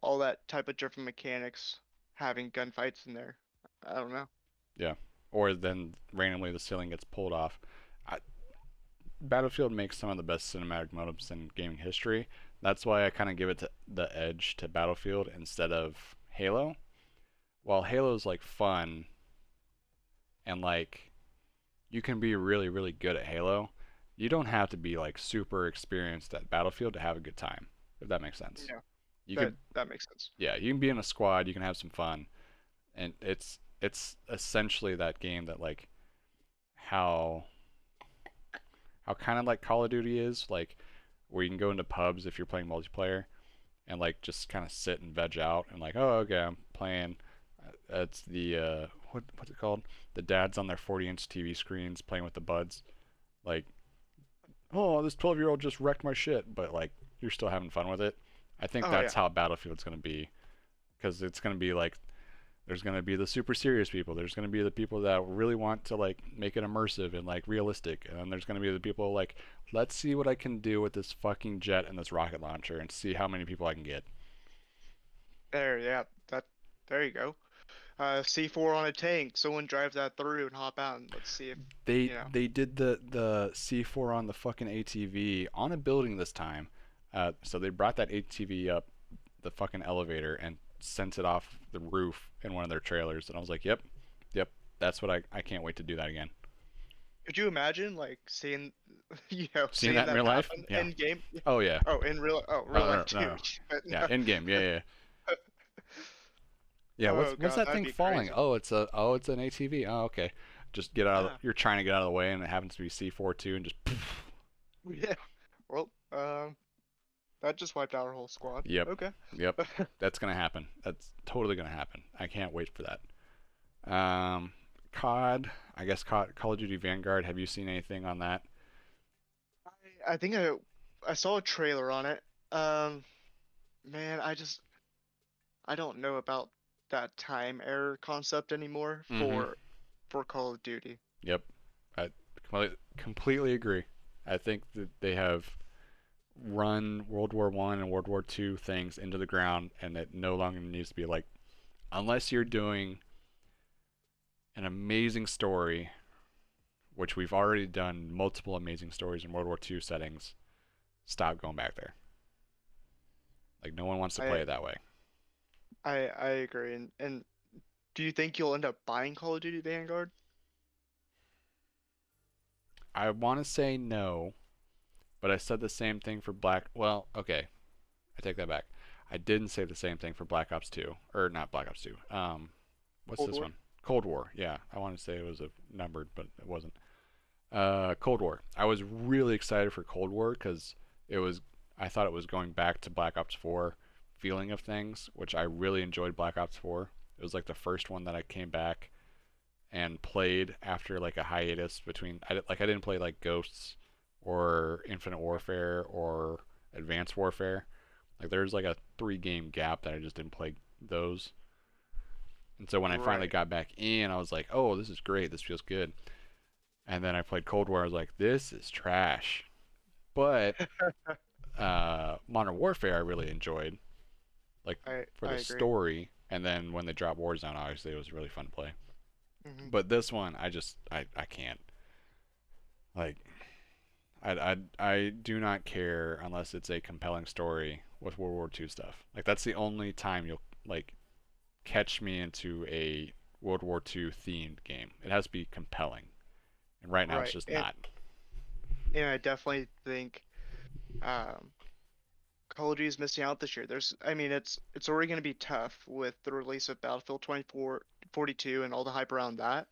All that type of different mechanics, having gunfights in there. I don't know. Yeah. Or then randomly the ceiling gets pulled off. I, Battlefield makes some of the best cinematic moments in gaming history. That's why I kind of give it the edge to Battlefield instead of Halo. While Halo's like fun and like you can be really really good at Halo, you don't have to be like super experienced at Battlefield to have a good time. If that makes sense. Yeah, You that could that makes sense. yeah, you can be in a squad, you can have some fun, and it's essentially that game that like how kind of like Call of Duty is, like where you can go into pubs if you're playing multiplayer and like just kind of sit and veg out and like, oh, okay, I'm playing. It's the what's it called? The dads on their 40-inch TV screens playing with the buds. Like, oh, this 12-year-old just wrecked my shit, but like you're still having fun with it. I think Oh that's yeah. how Battlefield's gonna be, because it's gonna be like there's gonna be the super serious people. There's gonna be the people that really want to like make it immersive and like realistic, and then there's gonna be the people like, let's see what I can do with this fucking jet and this rocket launcher and see how many people I can get. Yeah, there you go. C4 on a tank. Someone drive that through and hop out, and let's see if, They you know. they did the C4 on the fucking ATV on a building this time. So they brought that ATV up the fucking elevator and sent it off the roof in one of their trailers, and I was like, yep, yep, that's what I can't wait to do that again. Could you imagine like seeing, Seeing seeing that in that real life? happen Yeah. in game? Oh yeah. Oh, real Oh life no no too. no. But Yeah, no. in game. Yeah, yeah. Yeah. Yeah, Oh what's God, that that'd thing be falling? crazy. It's an ATV. Oh, okay. Just get out of Yeah. you're trying to get out of the way and it happens to be C4 too and just Yeah. Well, that just wiped out our whole squad. yep. Okay. Yep. That's going to happen. That's totally going to happen. I can't wait for that. COD, I guess Call of Duty Vanguard, have you seen anything on that? I think I saw a trailer on it. Man, I don't know about that time error concept anymore Mhm. for Call of Duty. Yep. I completely agree. I think that they have run World War One and World War Two things into the ground, and it no longer needs to be like, unless you're doing an amazing story, which we've already done multiple amazing stories in World War Two settings. Stop going back there. Like no one wants to play I it that way. I agree. And do you think you'll end up buying Call of Duty Vanguard? I want to say no, but I said the same thing for Black. Well, okay, I take that back. I didn't say the same thing for Black Ops 2, or not Black Ops 2. What's Cold this War? one? Cold War. Yeah, I wanted to say it was a numbered, but it wasn't. Cold War. I was really excited for Cold War because it was. I thought it was going back to Black Ops 4 feeling of things, which I really enjoyed Black Ops 4. It was like the first one that I came back and played after like a hiatus between. I didn't play like Ghosts or Infinite Warfare or Advanced Warfare. Like there's like a 3 game gap that I just didn't play those. And so when I finally Right. got back in, I was like, "Oh, this is great. This feels good." And then I played Cold War. I was like, this is trash. But Modern Warfare I really enjoyed, like for I the agree. story. And then when they dropped Warzone, obviously it was really fun to play. Hmm. But this one, I can't. Like, I do not care unless it's a compelling story with World War II stuff. Like that's the only time you'll like catch me into a World War II themed game. It has to be compelling, and right now it's Right. just not. And I definitely think um, Call of Duty is missing out this year. I mean, it's already going to be tough with the release of Battlefield 2042 and all the hype around that.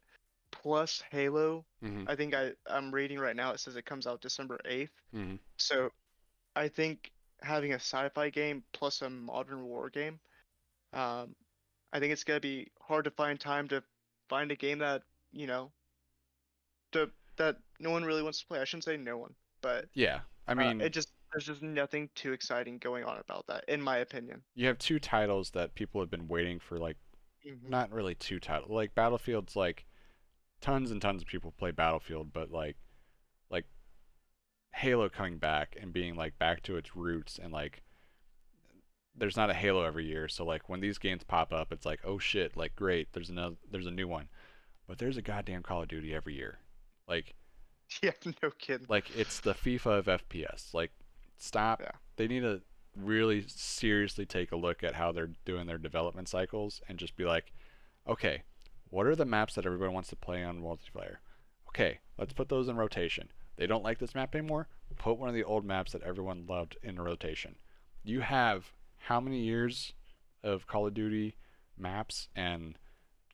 Plus Halo. Hmm. I think I'm reading right now. It says it comes out December 8th. Hmm. So I think having a sci-fi game plus a modern war game, um, I think it's gonna be hard to find time to find a game that you know that no one really wants to play. I shouldn't say no one, but Yeah, I mean, it just there's just nothing too exciting going on about that, in my opinion. you have two titles that people have been waiting for, like Hmm. not really two titles. Like Battlefield's like tons and tons of people play Battlefield, but like Halo coming back and being like back to its roots and like there's not a Halo every year, so like when these games pop up, it's like oh shit, like great, there's a new one, but there's a goddamn Call of Duty every year, like Yeah, no kidding. it's the FIFA of FPS. Like stop, Yeah. they need to really seriously take a look at how they're doing their development cycles and just be like, okay, what are the maps that everybody wants to play on multiplayer? Okay, let's put those in rotation. They don't like this map anymore. Put one of the old maps that everyone loved in rotation. You have how many years of Call of Duty maps and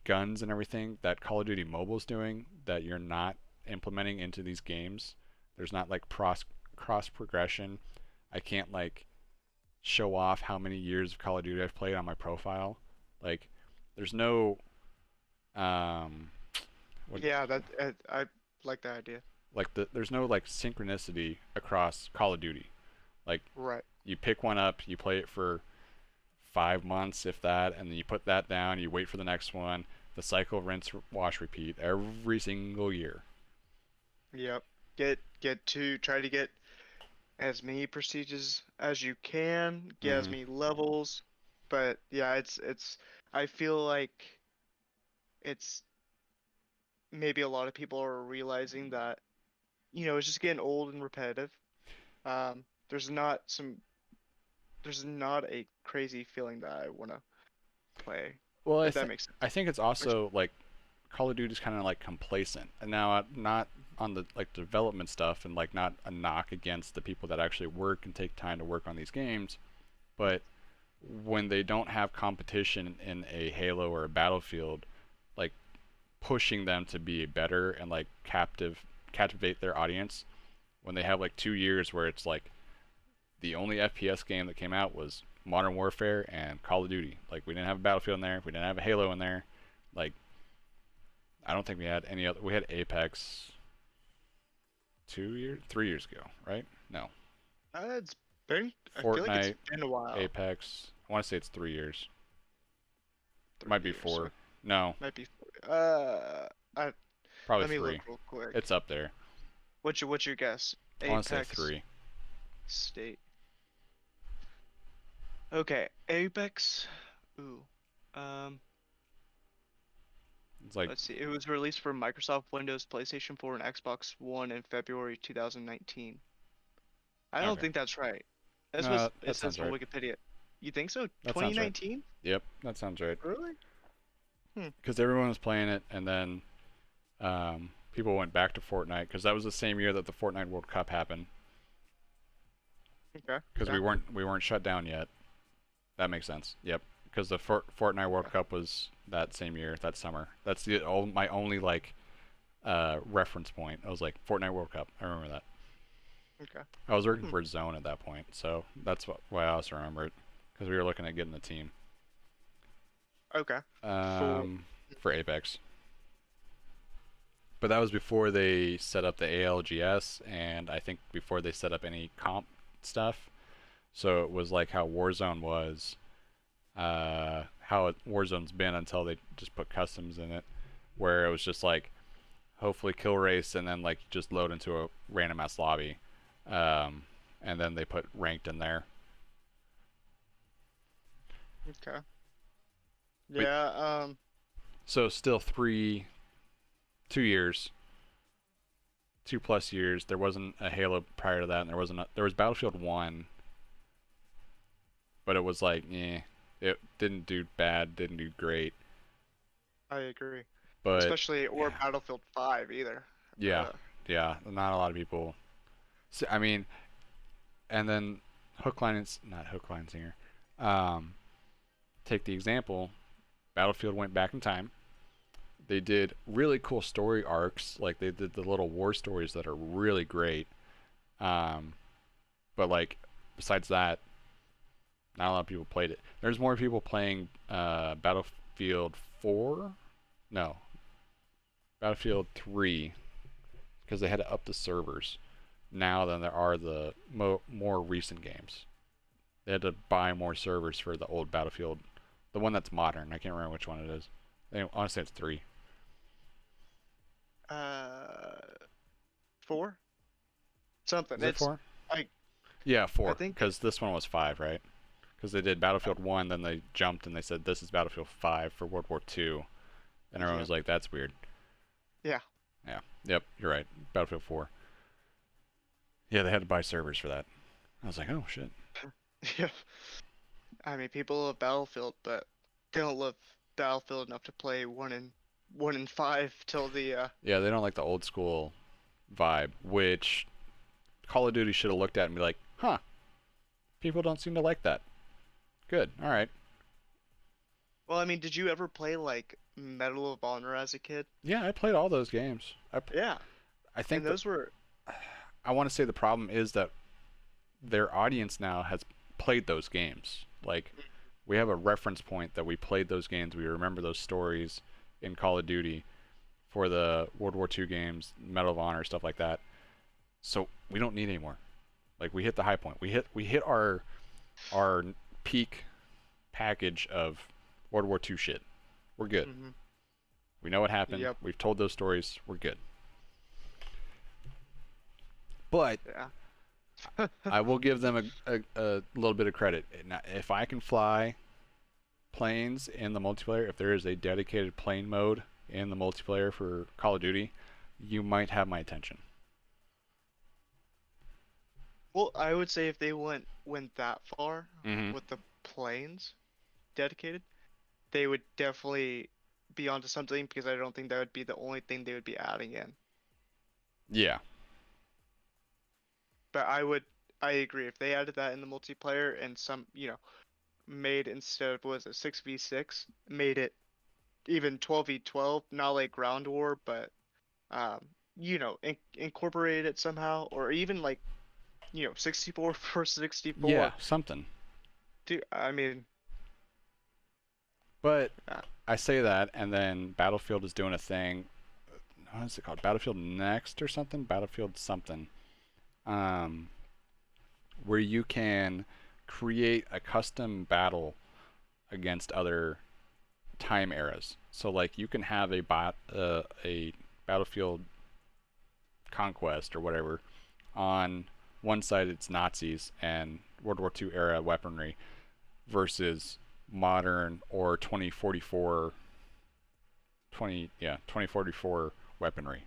guns and everything that Call of Duty Mobile's doing that you're not implementing into these games? There's not like cross progression. I can't like show off how many years of Call of Duty I've played on my profile. Like there's no um what Yeah, I like that idea. there's no like synchronicity across Call of Duty. Like Right. you pick one up, you play it for 5 months if that, and then you put that down, you wait for the next one. The cycle of rinse, wash, repeat every single year. Yep. Get to try to get as many prestiges as you can, get as Hmm. many levels. But yeah, it's I feel like it's maybe a lot of people are realizing that, it's just getting old and repetitive. Um, there's not some there's not a crazy feeling that I wanna play, Well, if that makes sense. I think it's Which also like Call of Duty's kind of like complacent, and now not on the like development stuff, and like not a knock against the people that actually work and take time to work on these games, but when they don't have competition in a Halo or a Battlefield, like pushing them to be better and like captivate their audience, when they have like 2 years where it's like the only FPS game that came out was Modern Warfare and Call of Duty. Like we didn't have a Battlefield in there, we didn't have a Halo in there. Like I don't think we had any other. We had Apex 2 years, 3 years ago, right? No, it's been I feel like it's Fortnite, been a while. Apex. I want to say it's 3 years. It might be 3 years. four. No, Might be. I probably let me look three. real quick. It's up there. What's your guess? I want to say Apex three. State. Okay, Apex. Ooh. Um, It's like let's see. It was released for Microsoft Windows, PlayStation 4, and Xbox One in February 2019. I don't okay. think that's right. That's what No, it that says sounds on right. Wikipedia. You think so? That sounds right. 2019? Yep, that sounds right. Really? Hmm. Because everyone was playing it, and then people went back to Fortnite because that was the same year that the Fortnite World Cup happened. Okay. Because Yeah. we weren't shut down yet. That makes sense. Yep. Because the Fortnite World Okay. Cup was that same year, that summer. That's my only like reference point. I was like Fortnite World Cup. I remember that. Okay. I was working Hmm. for Zone at that point, so that's why I also remember it because we were looking at getting the team Okay. For for Apex. But that was before they set up the ALGS, and I think before they set up any comp stuff. So it was like how Warzone was, Warzone's been until they just put customs in it, where it was just like, hopefully kill race, and then like just load into a random ass lobby, um, and then they put ranked in there. Okay. But Yeah. so still 2 years, 2 plus years. There wasn't a Halo prior to that, and there was Battlefield 1, but it was like, it didn't do bad, didn't do great, I agree. but Especially or yeah, Battlefield 5 either. yeah, Uh, yeah. Not a lot of people. I mean, and then not hook, line, singer. Um, take the example. Battlefield went back in time. They did really cool story arcs, like they did the little war stories that are really great. Um, but like besides that, not a lot of people played it. There's more people playing Battlefield 4, no, Battlefield 3, because they had to up the servers now than there are the more recent games. They had to buy more servers for the old Battlefield, the one that's modern. I can't remember which one it is. Honestly, it's 3. uh, 4 something. Is it It's 4? I Yeah, I 4. think Because this one was 5, right? Because they did Battlefield 1, then they jumped and they said this is Battlefield 5 for World War II, and everyone yeah was like, "That's weird." yeah. Yeah. Yep. You're right. Battlefield 4. Yeah, they had to buy servers for that. I was like, "Oh shit." Yeah. I mean, people love Battlefield, but they don't love Battlefield enough to play 1 and 5 till the Yeah, they don't like the old school vibe, which Call of Duty should have looked at and be like, "Huh, people don't seem to like that." Good. All right. Well, I mean, did you ever play like Medal of Honor as a kid? Yeah, I played all those games. Yeah. I And think that those were I want to say the problem is that their audience now has played those games. Like, we have a reference point that we played those games. We remember those stories in Call of Duty for the World War II games, Medal of Honor, stuff like that. So we don't need any more. Like, we hit the high point. We hit our peak package of World War II shit. We're good. hmm We know what happened. Yep. We've told those stories. We're good. But Yeah. I will give them a little bit of credit. If I can fly planes in the multiplayer, if there is a dedicated plane mode in the multiplayer for Call of Duty, you might have my attention. Well, I would say if they went that far Mm-hmm. with the planes dedicated, they would definitely be onto something because I don't think that would be the only thing they would be adding in. Yeah. But I agree if they added that in the multiplayer and made instead of was it 6v6, made it even 12v12, not like ground war, but um, incorporated it somehow, or even like 64 for 64. Yeah, something. Dude, I mean, But uh, I say that, and then Battlefield is doing a thing. What is it called? Battlefield Next or something? Battlefield something. Um, where you can create a custom battle against other time eras. So like you can have a Battlefield Conquest or whatever. On one side it's Nazis and World War II era weaponry versus modern or 2044 weaponry.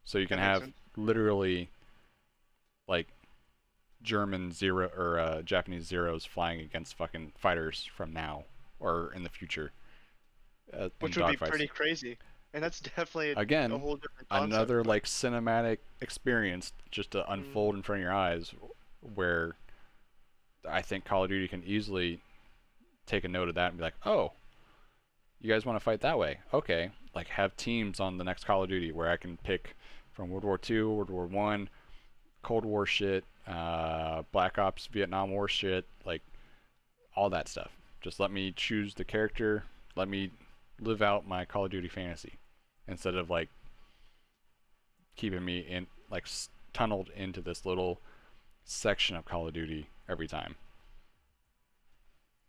So you can that makes have sense. literally like German zero or Japanese zeros flying against fucking fighters from now or in the future in Which would be dogfights. pretty crazy, and that's definitely a Again, whole different concept. another But like cinematic experience just to mm, unfold in front of your eyes, where I think Call of Duty can easily take a note of that and be like, oh, you guys want to fight that way? Okay, like have teams on the next Call of Duty where I can pick from World War II, World War One, Cold War shit, Black Ops, Vietnam War shit, like all that stuff. Just let me choose the character. Let me live out my Call of Duty fantasy instead of like keeping me in like tunneled into this little section of Call of Duty every time.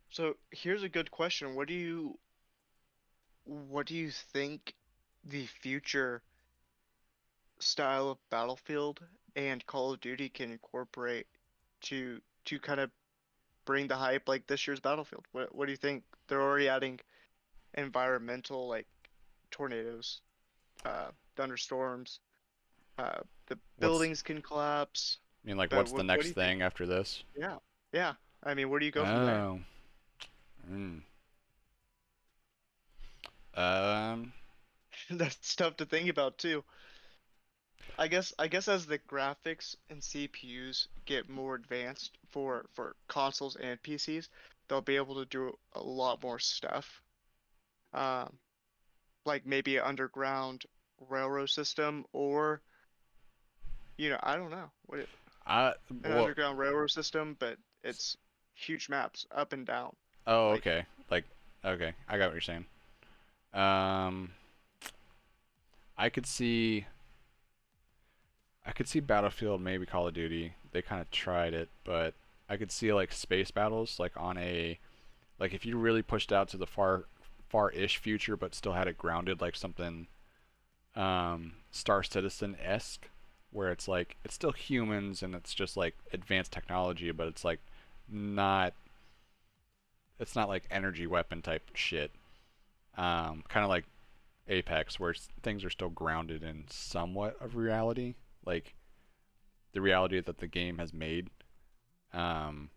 so here's a good question. What do you think the future style of Battlefield and Call of Duty can incorporate to kind of bring the hype like this year's Battlefield? What do you think? They're already adding environmental like tornadoes, thunderstorms, the What's buildings can collapse. I mean, like, But what's the what do next you think? thing after this? Yeah, yeah. I mean, where do you go from there? Oh. Mm. Um. That's tough to think about too. I guess as the graphics and CPUs get more advanced for consoles and PCs, they'll be able to do a lot more stuff. Um, like maybe an underground railroad system, or I don't know, I an well. underground railroad system, but it's huge maps up and down. Oh, Like, okay. Like, okay, I got what you're saying. Um. I could see. I could see Battlefield, maybe Call of Duty. They kind of tried it, but I could see like space battles, like on a like if you really pushed out to the far-ish future, but still had it grounded, like something Star Citizen-esque, where it's like it's still humans and it's just like advanced technology, but it's like not it's not like energy weapon type shit. Kind of like Apex, where things are still grounded in somewhat of reality, like the reality that the game has made. Um,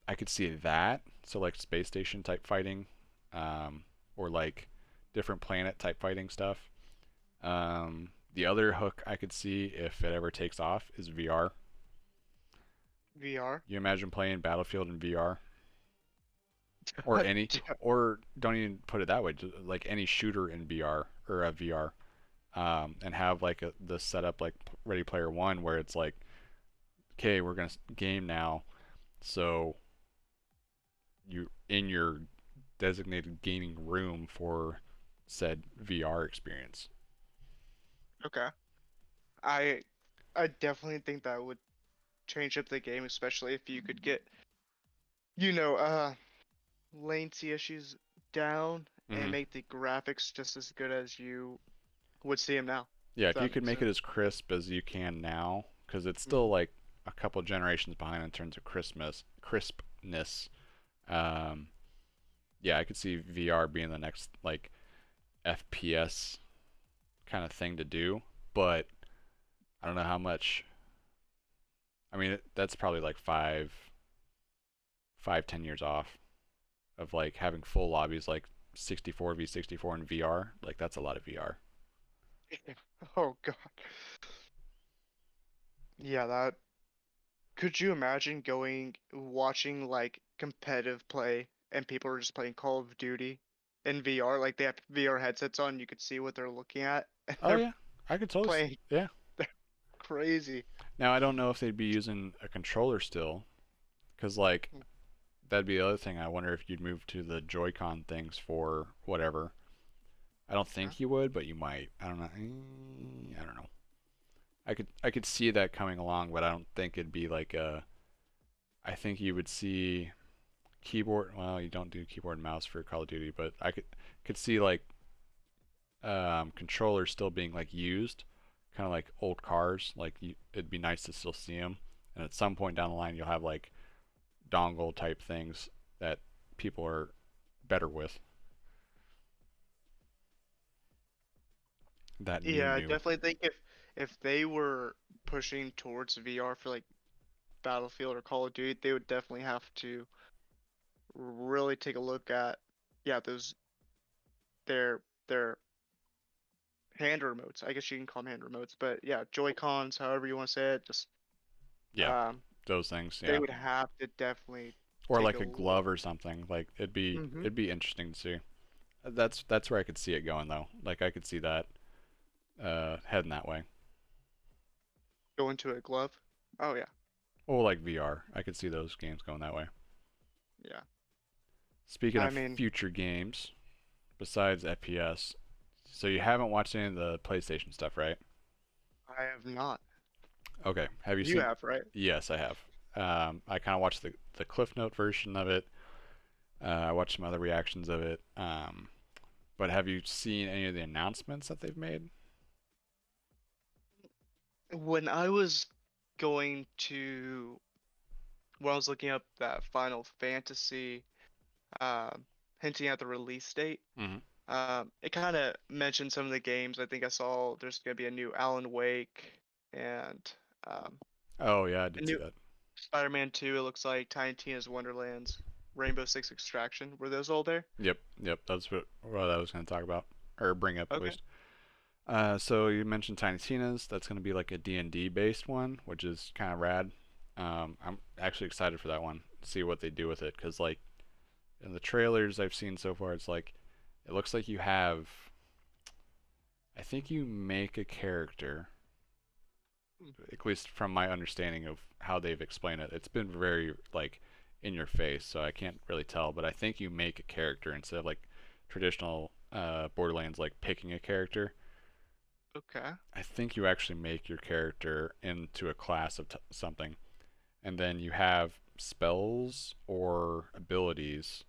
I could see that. So like space station type fighting, or like different planet type fighting stuff. The other hook I could see if it ever takes off is VR. VR. You imagine playing Battlefield in VR, or any, or don't even put it that way, just like any shooter in VR or a VR, and have like the setup like Ready Player One, where it's like, okay, we're gonna game now, so you in your designated gaming room for said VR experience. Okay. I I definitely think that would change up the game, especially if you could get, you know, uh, latency issues down and Hmm. make the graphics just as good as you would see them now, Yeah, if if you that could makes make it sense. as crisp as you can now, because it's Mhm. still like a couple generations behind in terms of crispness. Um, yeah, I could see VR being the next like FPS kind of thing to do, but I don't know how much. I mean, that's probably like 10 years off of like having full lobbies like 64 v 64 in VR. Like that's a lot of VR. Oh God. Yeah, that could you imagine going watching like competitive play and people are just playing Call of Duty in VR? Like they have VR headsets on, you could see what they're looking at and Oh they're yeah, I could totally. playing. Yeah. They're crazy. Now I don't know if they'd be using a controller still, because like that'd be the other thing. I wonder if you'd move to the Joy-Con things for whatever. I don't Huh? think you would, but you might. I don't know. I don't know. I could see that coming along, but I don't think it'd be like a. I think you would see keyboard. Well, you don't do keyboard and mouse for Call of Duty, but I could see like controllers still being like used, kind of like old cars. Like it'd be nice to still see them, and at some point down the line, you'll have like dongle type things that people are better with. That Yeah, I new. definitely think if they were pushing towards VR for like Battlefield or Call of Duty, they would definitely have to really take a look at, yeah, those their hand remotes. I guess you can call them hand remotes, but yeah, Joy-Cons, however you want to say it, just Yeah, um those things. they Yeah, would have to definitely or take like a a look. glove or something. Like it'd be Mm-hmm. it'd be interesting to see. That's where I could see it going though. Like I could see that heading that way. Go into a glove. Oh yeah, Or like VR. I could see those games going that way. yeah. Speaking I of mean, future games, besides FPS, so you haven't watched any of the PlayStation stuff, right? I have not. Okay. Have you You seen? have, right? Yes, I have. I kind of watched the Cliff Note version of it. I watched some other reactions of it. But have you seen any of the announcements that they've made? when I was going to when I was looking up that Final Fantasy, um, hinting at the release date, Hmm. it kind of mentioned some of the games. I think I saw there's gonna be a new Alan Wake and um, Oh yeah, I a did see new that. Spider-Man 2. It looks like Tiny Tina's Wonderlands, Rainbow Six Extraction. Were those all there? Yep, yep. That's what I was going to talk about or bring up at Okay. least. So you mentioned Tiny Tina's. That's going to be like a D&D based one, which is kind of rad. I'm actually excited for that one. See what they do with it, because like in the trailers I've seen so far, it's like it looks like you have. I think you make a character, Hmm. at least from my understanding of how they've explained it. It's been very like in your face, so I can't really tell. But I think you make a character instead of like traditional Borderlands, like picking a character. Okay. I think you actually make your character into a class of something, and then you have spells or abilities,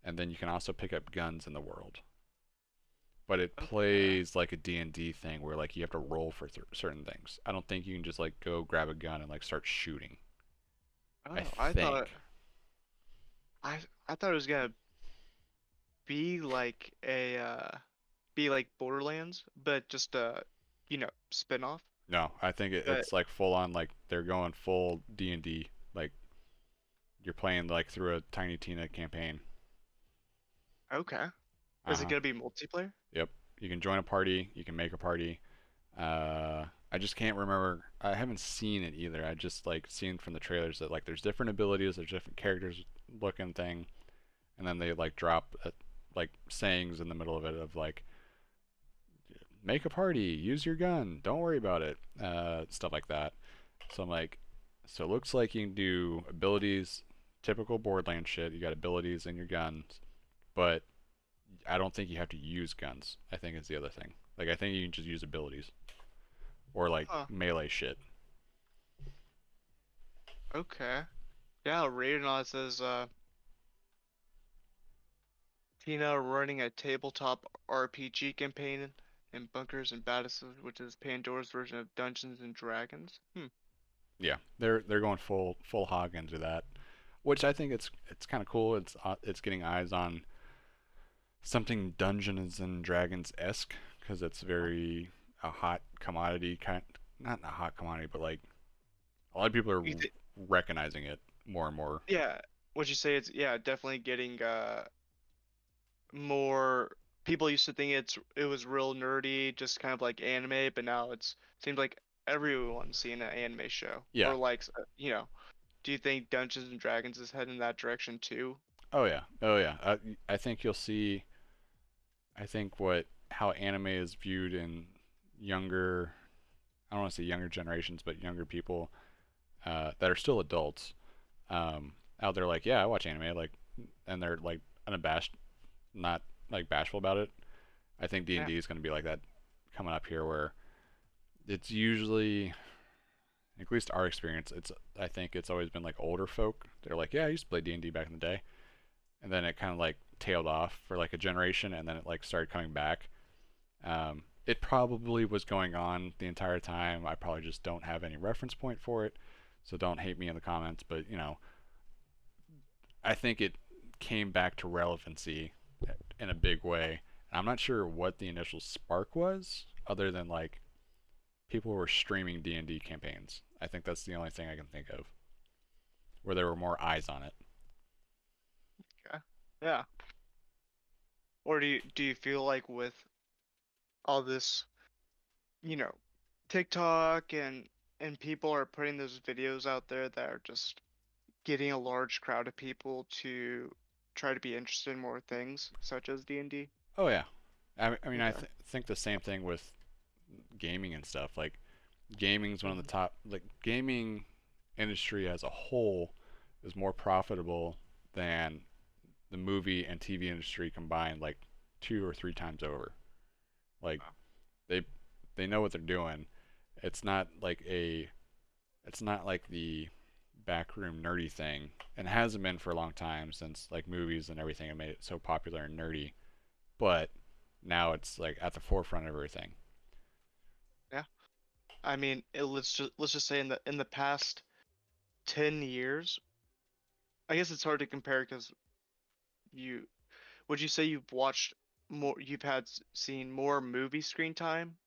and then you can also pick up guns in the world. But it Okay. plays like a D&D thing where like you have to roll for certain things. I don't think you can just like go grab a gun and like start shooting. I Oh, think. I I thought it was gonna be like a be like Borderlands, but just a spin-off. No, I think But it's like full on like they're going full D&D. Like you're playing like through a Tiny Tina campaign. okay. Is it Uh-huh. gonna be multiplayer? Yep. You can join a party, you can make a party. I just can't remember. I haven't seen it either. I just like seen from the trailers that like there's different abilities, there's different characters looking thing, and then they like drop like sayings in the middle of it of like make a party, use your gun, don't worry about it, stuff like that. So I'm like, so it looks like you can do abilities, typical Borderlands shit. You got abilities in your guns, but I don't think you have to use guns. I think is the other thing. Like I think you can just use abilities or like Huh. melee shit. Okay. Yeah, rated on it says Tina running a tabletop RPG campaign in Bunkers and Badass, which is Pandora's version of Dungeons and Dragons. Hmm. Yeah, they're going full hog into that, which I think it's kind of cool. It's getting eyes on something Dungeons and Dragons esque because it's very a hot commodity kind, not a hot commodity, but like a lot of people are You th recognizing it more and more. Yeah. Would you say it's definitely getting more people used to think it was real nerdy, just kind of like anime, but now it's seems like everyone's seeing an anime show Yeah. or like do you think Dungeons and Dragons is heading that direction too? Oh yeah. Oh yeah. I think you'll see. I think what how anime is viewed in younger. I don't want to say younger generations, but younger people that are still adults out there. Like, yeah, I watch anime. Like, and they're like unabashed, not like bashful about it. I think D and Yeah. D is going to be like that coming up here, where it's usually, at least our experience, it's I think it's always been like older folk. They're like, yeah, I used to play D&D back in the day, and then it kind of like tailed off for like a generation, and then it like started coming back. It probably was going on the entire time. I probably just don't have any reference point for it, so don't hate me in the comments. But I think it came back to relevancy in a big way. And I'm not sure what the initial spark was, other than like people were streaming D&D campaigns. I think that's the only thing I can think of where there were more eyes on it. Okay. Yeah. Or do you feel like with all this, you know, TikTok and people are putting those videos out there that are just getting a large crowd of people to try to be interested in more things such as D&D? Oh yeah, I mean Okay. think the same thing with gaming and stuff. Like gaming's one of the Mhm. top. Like gaming industry as a whole is more profitable than the movie and TV industry combined, like 2 or 3 times over. Like they they know what they're doing. It's not like a it's not like the backroom nerdy thing, and it hasn't been for a long time since like movies and everything have made it so popular and nerdy. But now it's like at the forefront of everything. Yeah. I mean, let's just say in the past 10 years, I guess it's hard to compare because you would you say you've watched more, you've seen more movie screen time,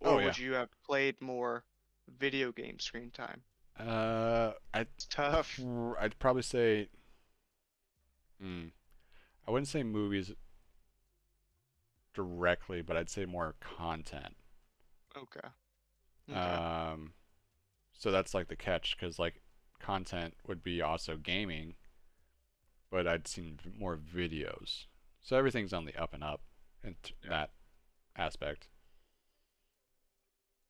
Oh or yeah. would you have played more video game screen time? Uh, I It's tough. I'd probably say, mm, I wouldn't say movies directly, but I'd say more content. Okay. Okay. Um, so that's like the catch, because like content would be also gaming, but I'd seen more videos. So everything's on the up and up in Yeah. that aspect.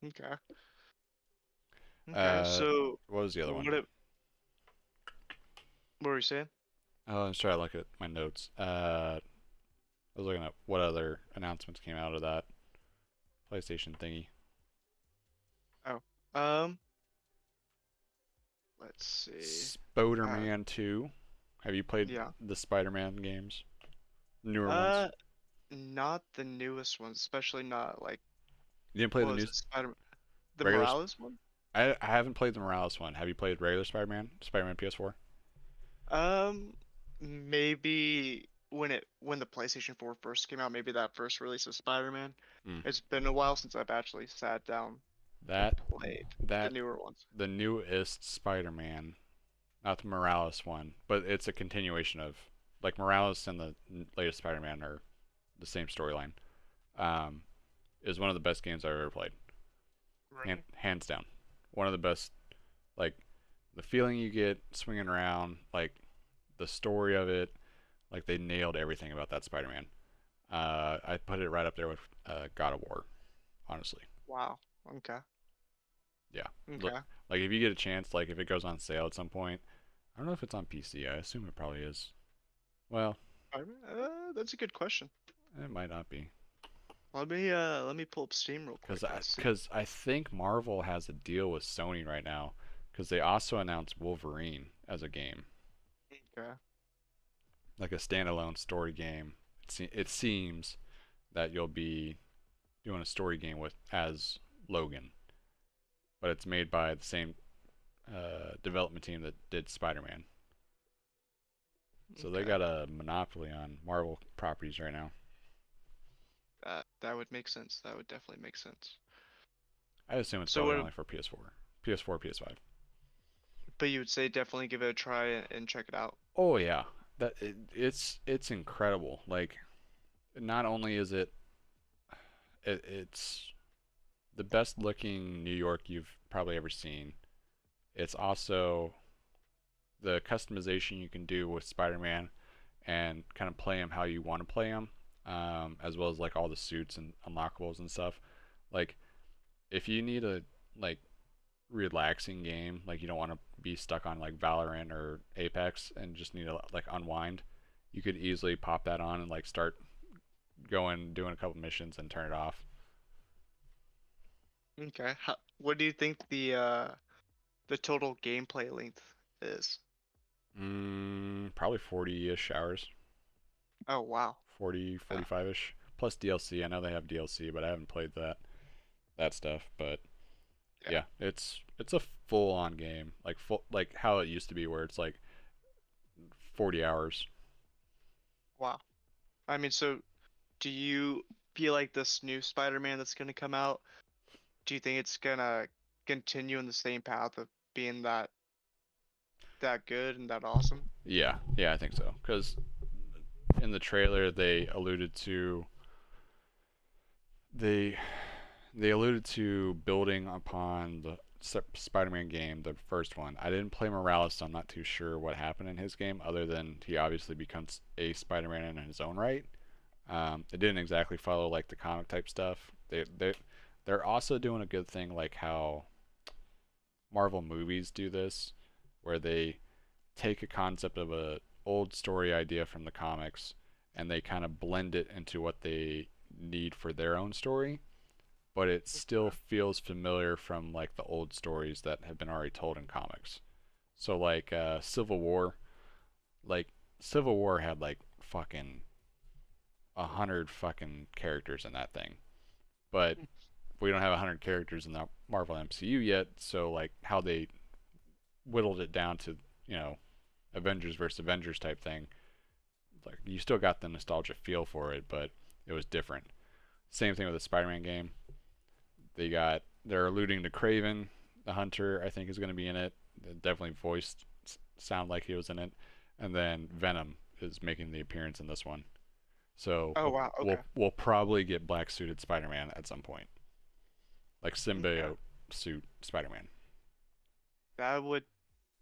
Okay. Okay. Uh, So what was the other one? what it, what were you saying? Oh, let's try to look at my notes. I was looking at what other announcements came out of that PlayStation thingy. Oh. Um. Let's see. Uh. Spider-Man 2. Have you played Yeah. the Spider-Man games? Newer ones? Uh. Not the newest ones, especially not like You didn't play what the was new it, the regular? Morales one? I haven't played the Morales one. Have you played regular Spider-Man? Spider-Man PS4? Um, maybe when the PlayStation 4 first came out, maybe that first release of Spider-Man. Mm. It's been a while since I've actually sat down and That played the that newer ones. the newest Spider-Man, not the Morales one, but it's a continuation of like Morales and the latest Spider-Man are the same storyline. Um, is one of the best games I've ever played. Really? Hands down. One of the best. Like the feeling you get swinging around, like the story of it, like they nailed everything about that Spider-Man. I put it right up there with God of War, honestly. Wow. Okay. Yeah. Look, Okay. like if you get a chance, like if it goes on sale at some point, I don't know if it's on PC. I assume it probably is. Well, Spider-Man? That's a good question. it might not be, Let me pull up Steam real quick and see. cause I think Marvel has a deal with Sony right now, cause they also announced Wolverine as a game, Okay. like a standalone story game. It seems that you'll be doing a story game with as Logan, but it's made by the same development team that did Spider-Man. So they Okay. got a monopoly on Marvel properties right now. That would make sense. That would definitely make sense. I assume it's So probably what? only for PS4, PS4, PS5. But you would say definitely give it a try and check it out. Oh yeah, it's incredible. Like not only is it's the best looking New York you've probably ever seen. It's also the customization you can do with Spider-Man and kind of play him how you want to play him, as well as like all the suits and unlockables and stuff. Like if you need a like relaxing game, like you don't want to be stuck on like Valorant or Apex and just need to like unwind, you could easily pop that on and like start going doing a couple missions and turn it off. Okay. What do you think the total gameplay length is? Probably 40-ish hours. Oh wow. 40, Yeah. 45-ish plus DLC. I know they have DLC, but I haven't played that stuff, but Yeah. yeah, it's a full-on game, like full like how it used to be where it's like 40 hours. Wow. I mean, so do you feel like this new Spider-Man that's gonna come out, do you think it's gonna continue in the same path of being that good and that awesome? Yeah, yeah, I think so. Cuz in the trailer they they alluded to building upon the Spider-Man game, the first one. I didn't play Morales, so I'm not too sure what happened in his game, other than he obviously becomes a Spider-Man in his own right. It didn't exactly follow like the comic type stuff. They're also doing a good thing like how Marvel movies do this, where they take a concept of a old story idea from the comics and they kind of blend it into what they need for their own story, but it still feels familiar from like the old stories that have been already told in comics. So like like Civil War had like fucking 100 fucking characters in that thing, but we don't have 100 characters in the Marvel MCU yet, so like how they whittled it down to, you know, Avengers versus Avengers type thing. Like you still got the nostalgia feel for it, but it was different. Same thing with the Spider-Man game. They're alluding to Craven, the Hunter. I think is going to be in it. Definitely voiced sound like he was in it, and then Venom is making the appearance in this one. So Oh wow. Okay. we'll probably get black suited Spider-Man at some point, like Okay. symbiote suit Spider-Man. That would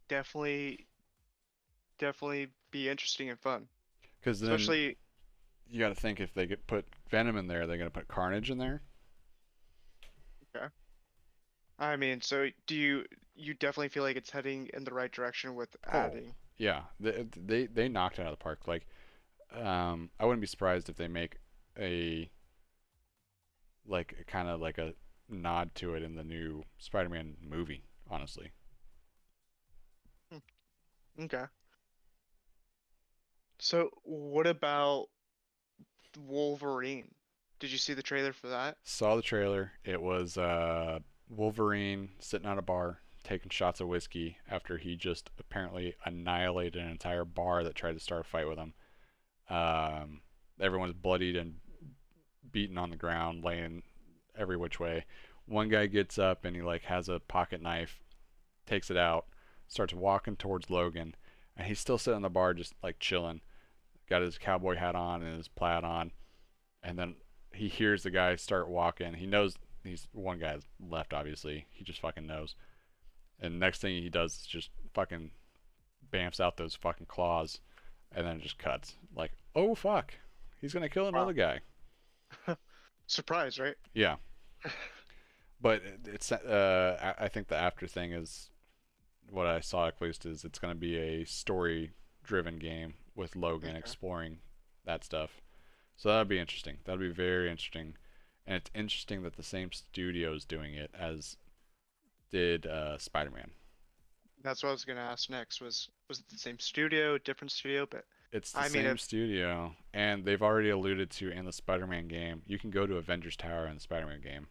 definitely definitely be interesting and fun. Because then Especially you got to think if they get put Venom in there, they're going to put Carnage in there. okay. I mean, so you definitely feel like it's heading in the right direction with Oh, adding. yeah, they knocked it out of the park. Like, I wouldn't be surprised if they make a like kind of like a nod to it in the new Spider-Man movie. Honestly, Hmm, okay. So what about Wolverine? Did you see the trailer for that? saw the trailer. It was Wolverine sitting at a bar taking shots of whiskey after he just apparently annihilated an entire bar that tried to start a fight with him. Um, Everyone's bloodied and beaten on the ground, laying every which way. One guy gets up and he like has a pocket knife, takes it out, starts walking towards Logan, and he's still sitting in the bar just like chilling. Got his cowboy hat on and his plaid on, and then he hears the guy start walking. He knows he's one guy left. Obviously, he just fucking knows. And next thing he does is just fucking bamfs out those fucking claws, and then it just cuts. Like, oh fuck, he's gonna kill another Wow. guy. Surprise, right? Yeah, but it's I think the after thing is what I saw at least is it's gonna be a story driven game with Logan Okay. exploring that stuff. So that'd be interesting. That'd be very interesting, and it's interesting that the same studio is doing it as did Spider-Man. That's what I was gonna ask next. Was it the same studio, different studio? But It's the I mean, same if studio, and they've already alluded to in the Spider-Man game. You can go to Avengers Tower in the Spider-Man game.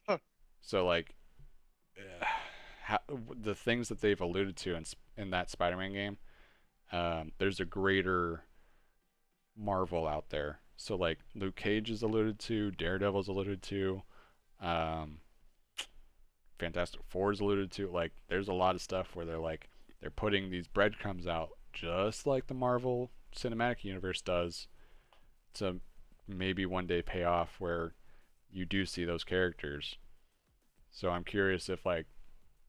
huh, So like, uh, the things that they've alluded to in that Spider-Man game, there's a greater Marvel out there. So like Luke Cage is alluded to, Daredevil's alluded to, um, Fantastic Four is alluded to. Like there's a lot of stuff where they're putting these breadcrumbs out just like the Marvel Cinematic Universe does to maybe one day pay off where you do see those characters. So I'm curious if like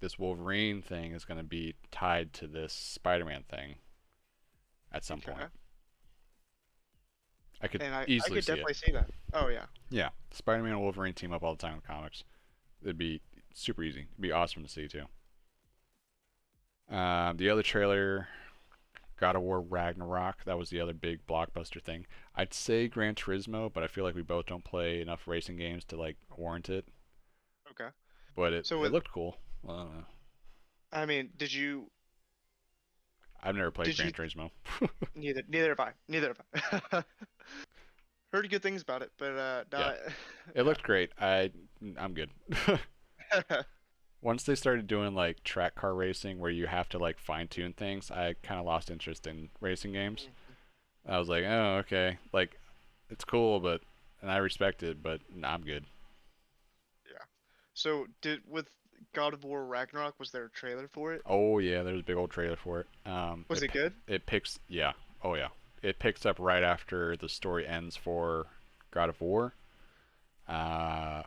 this Wolverine thing is going to be tied to this Spider-Man thing at some okay. point. I could And I easily could see it. definitely see that. Oh yeah. Yeah, Spider-Man and Wolverine team up all the time in comics. It'd be super easy. It'd be awesome to see too. The other trailer, God of War Ragnarok, that was the other big blockbuster thing. I'd say Gran Turismo, but I feel like we both don't play enough racing games to like warrant it. Okay. But it, So it with looked cool. Well, I mean, I've never played did Gran you Turismo. neither have I. Neither have I. Heard good things about it, but Yeah, not it yeah. looked great. I'm good. Once they started doing like track car racing where you have to like fine tune things, I kind of lost interest in racing games. Mhm. I was like, oh, okay, like it's cool, but and I respect it, but nah, I'm good. Yeah. So did with God of War Ragnarok, was there a trailer for it? Oh yeah, there's a big old trailer for it. Was it good? It picks yeah, oh yeah, it picks up right after the story ends for God of War. Uh,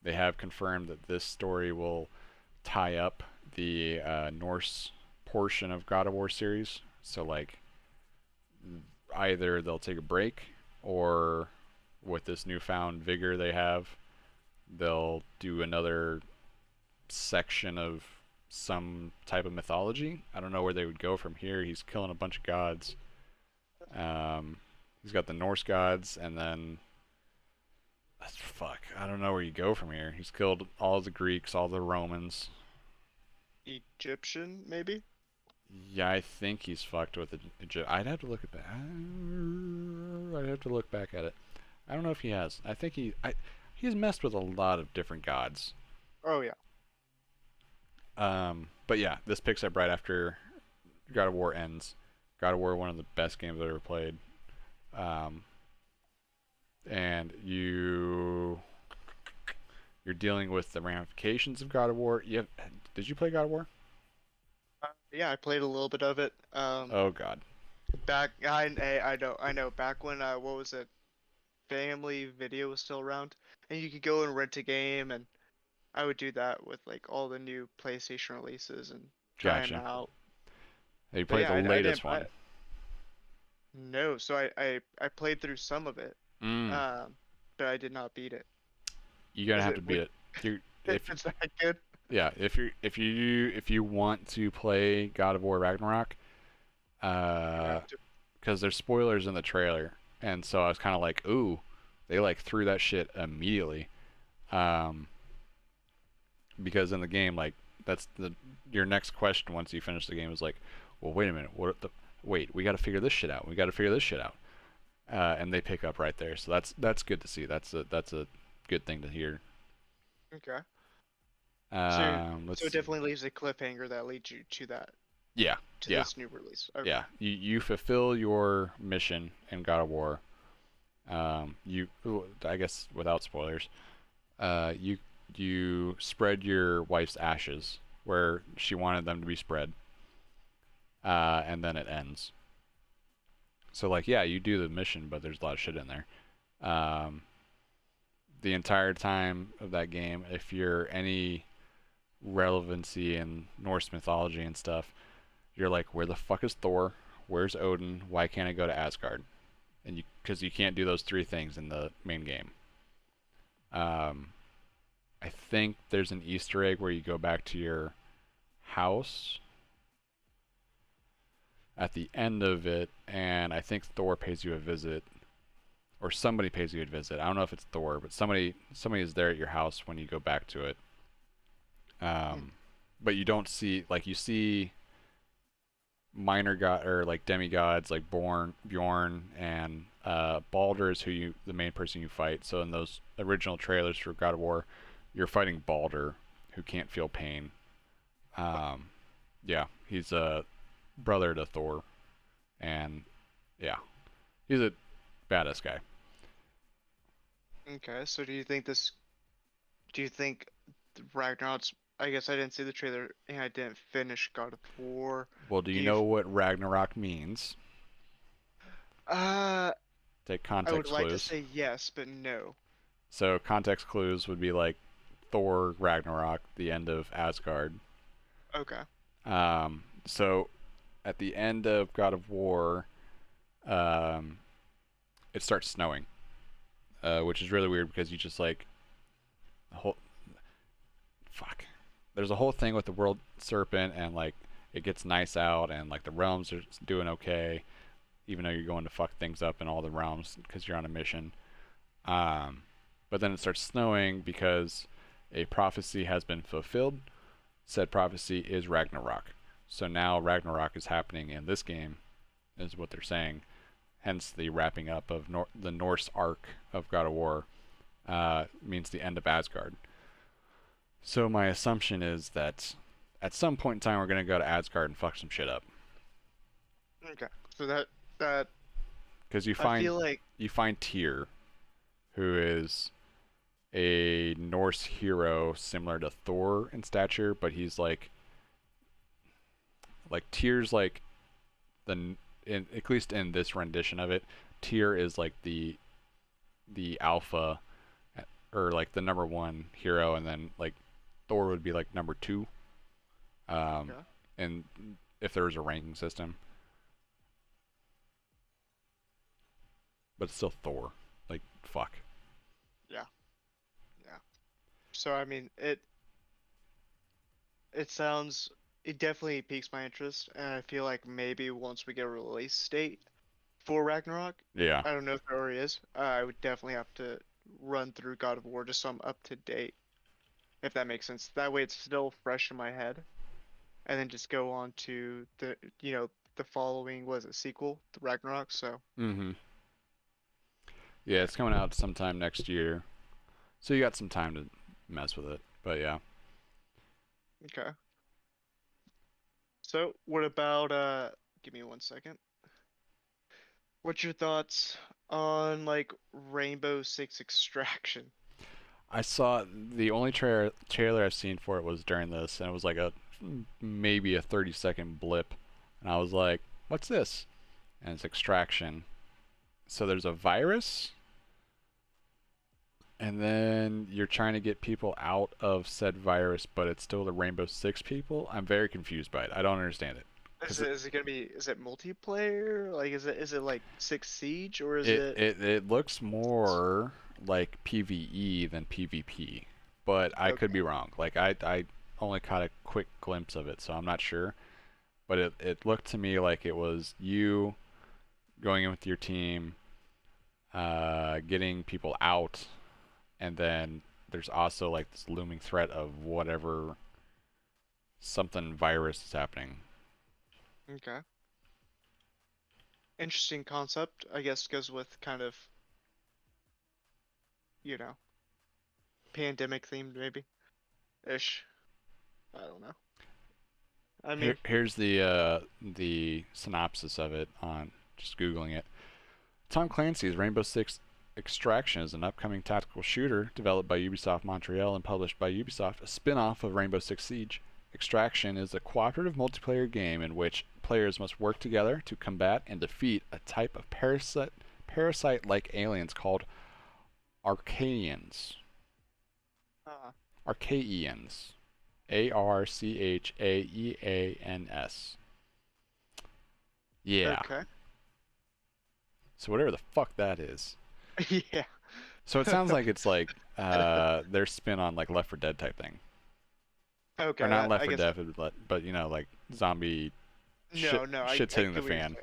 they have confirmed that this story will tie up the Norse portion of God of War series. So like either they'll take a break or with this newfound vigor they have, they'll do another section of some type of mythology. I don't know where they would go from here. He's killing a bunch of gods. Um, he's got the Norse gods, and then fuck, I don't know where you go from here. He's killed all the Greeks, all the Romans. Egyptian, maybe? Yeah, I think he's fucked with Egypt. I'd have to look at that. I'd have to look back at it. I don't know if he has. I think he he's messed with a lot of different gods. Oh yeah. But yeah, this picks up right after God of War ends. God of War, one of the best games I've ever played. Um, and you're dealing with the ramifications of God of War. Did you play God of War? Yeah, I played a little bit of it. Oh God. Back I know back when what was it? Family Video was still around, and you could go and rent a game, and I would do that with like all the new PlayStation releases and try them Gotcha. out. Have you But played yeah, the I didn't latest buy one? it. No, so I played through some of it, Mm. um, but I did not beat it. You're gonna Is have to it beat would it. You if it's that good? Yeah, if you want to play God of War Ragnarok, I uh, have to. because there's spoilers in the trailer, and so I was kind of like, ooh, they like threw that shit immediately. Um, because in the game, like that's the your next question once you finish the game is like, well, wait a minute, wait, we got to figure this shit out. We got to figure this shit out. And they pick up right there, so that's good to see. That's a good thing to hear. Okay. Let's So it see. definitely leaves a cliffhanger that leads you to that Yeah, to yeah, this new release. Okay. yeah. You fulfill your mission in God of War. I guess without spoilers, you spread your wife's ashes where she wanted them to be spread, and then it ends. So like, yeah, you do the mission, but there's a lot of shit in there. Um, the entire time of that game, if you're any relevancy in Norse mythology and stuff, you're like, where the fuck is Thor? Where's Odin? Why can't I go to Asgard? And because you can't do those three things in the main game. Um, I think there's an Easter egg where you go back to your house at the end of it, and I think Thor pays you a visit, or somebody pays you a visit. I don't know if it's Thor, but somebody is there at your house when you go back to it. Hmm. Um, but you don't see like you see minor god or like demigods like Bjorn and Balder is the main person you fight. So in those original trailers for God of War, you're fighting Balder, who can't feel pain. Um, yeah, he's a brother to Thor, and yeah, he's a badass guy. Okay. So do you think Ragnarok's I guess I didn't see the trailer and I didn't finish God of War. Well, do Do you you know what Ragnarok means? uh Take I would context like to clues. say yes, but no. So context clues would be like Thor Ragnarok, the end of Asgard. Okay. So at the end of God of War, um, it starts snowing, which is really weird because you just like the whole fuck. There's a whole thing with the world serpent and like it gets nice out and like the realms are doing okay, even though you're going to fuck things up in all the realms because you're on a mission. Um, but then it starts snowing because a prophecy has been fulfilled. Said prophecy is Ragnarok. So now Ragnarok is happening in this game, is what they're saying. Hence the wrapping up of the Norse arc of God of War means the end of Asgard. So my assumption is that at some point in time we're gonna go to Asgard and fuck some shit up Okay. So that because I feel like you find Tyr, who is a Norse hero similar to Thor in stature, but he's like Tyr's like at least in this rendition of it, Tyr is like the alpha or like the number one hero, and then like Thor would be like number two. Um, okay. and if there was a ranking system, but it's still Thor. Like fuck. Yeah. Yeah. So I mean it sounds it definitely piques my interest and I feel like maybe once we get a release date for Ragnarok, Yeah. I don't know if there already is, I would definitely have to run through God of War just so I'm up to date, if that makes sense. That way it's still fresh in my head, and then just go on to the following was it sequel, the Ragnarok. So Mm-hmm. Yeah, yeah, it's coming out sometime next year. So you got some time to mess with it. But yeah. Okay. So what about give me 1 second. What's your thoughts on like Rainbow Six Extraction? I saw the only trailer I've seen for it was during this, and it was like a maybe a 30-second blip, and I was like, "What's this?" And it's Extraction. So there's a virus, and then you're trying to get people out of said virus, but it's still the Rainbow Six people. I'm very confused by it. I don't understand it Is because it is it gonna be is it multiplayer? Like is it like Six Siege or is it, it it it looks more like PvE than PvP, but I could okay? be wrong. Like I only caught a quick glimpse of it, so I'm not sure. But it looked to me like it was you going in with your team, getting people out, and then there's also like this looming threat of whatever something virus is happening. Okay. Interesting concept. I guess goes with kind of, you know, pandemic themed maybe ish. I don't know. I mean, Here's the synopsis of it on just googling it. Tom Clancy's Rainbow Six Extraction is an upcoming tactical shooter developed by Ubisoft Montreal and published by Ubisoft, a spin-off of Rainbow Six Siege. Extraction is a cooperative multiplayer game in which players must work together to combat and defeat a type of parasite-like aliens called Archaeans. uh, Archaeans. Archaeans. Yeah. okay. So whatever the fuck that is. Yeah. So it sounds like it's like their spin on like Left 4 Dead type thing, or Okay, not Left I 4 guess Dead, but you know like zombie no, no, shit's I hitting the get what you're fan. saying.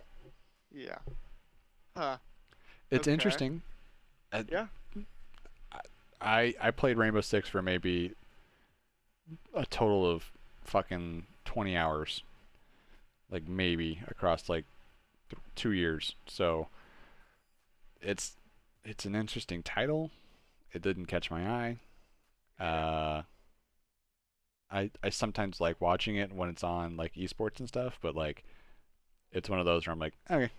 Yeah. Huh. It's Okay. interesting. I, Yeah. I played Rainbow Six for maybe a total of fucking 20 hours, like maybe across like 2 years. So it's it's an interesting title. It didn't catch my eye. Yeah. Uh, I sometimes like watching it when it's on like esports and stuff, but like it's one of those where I'm like, okay,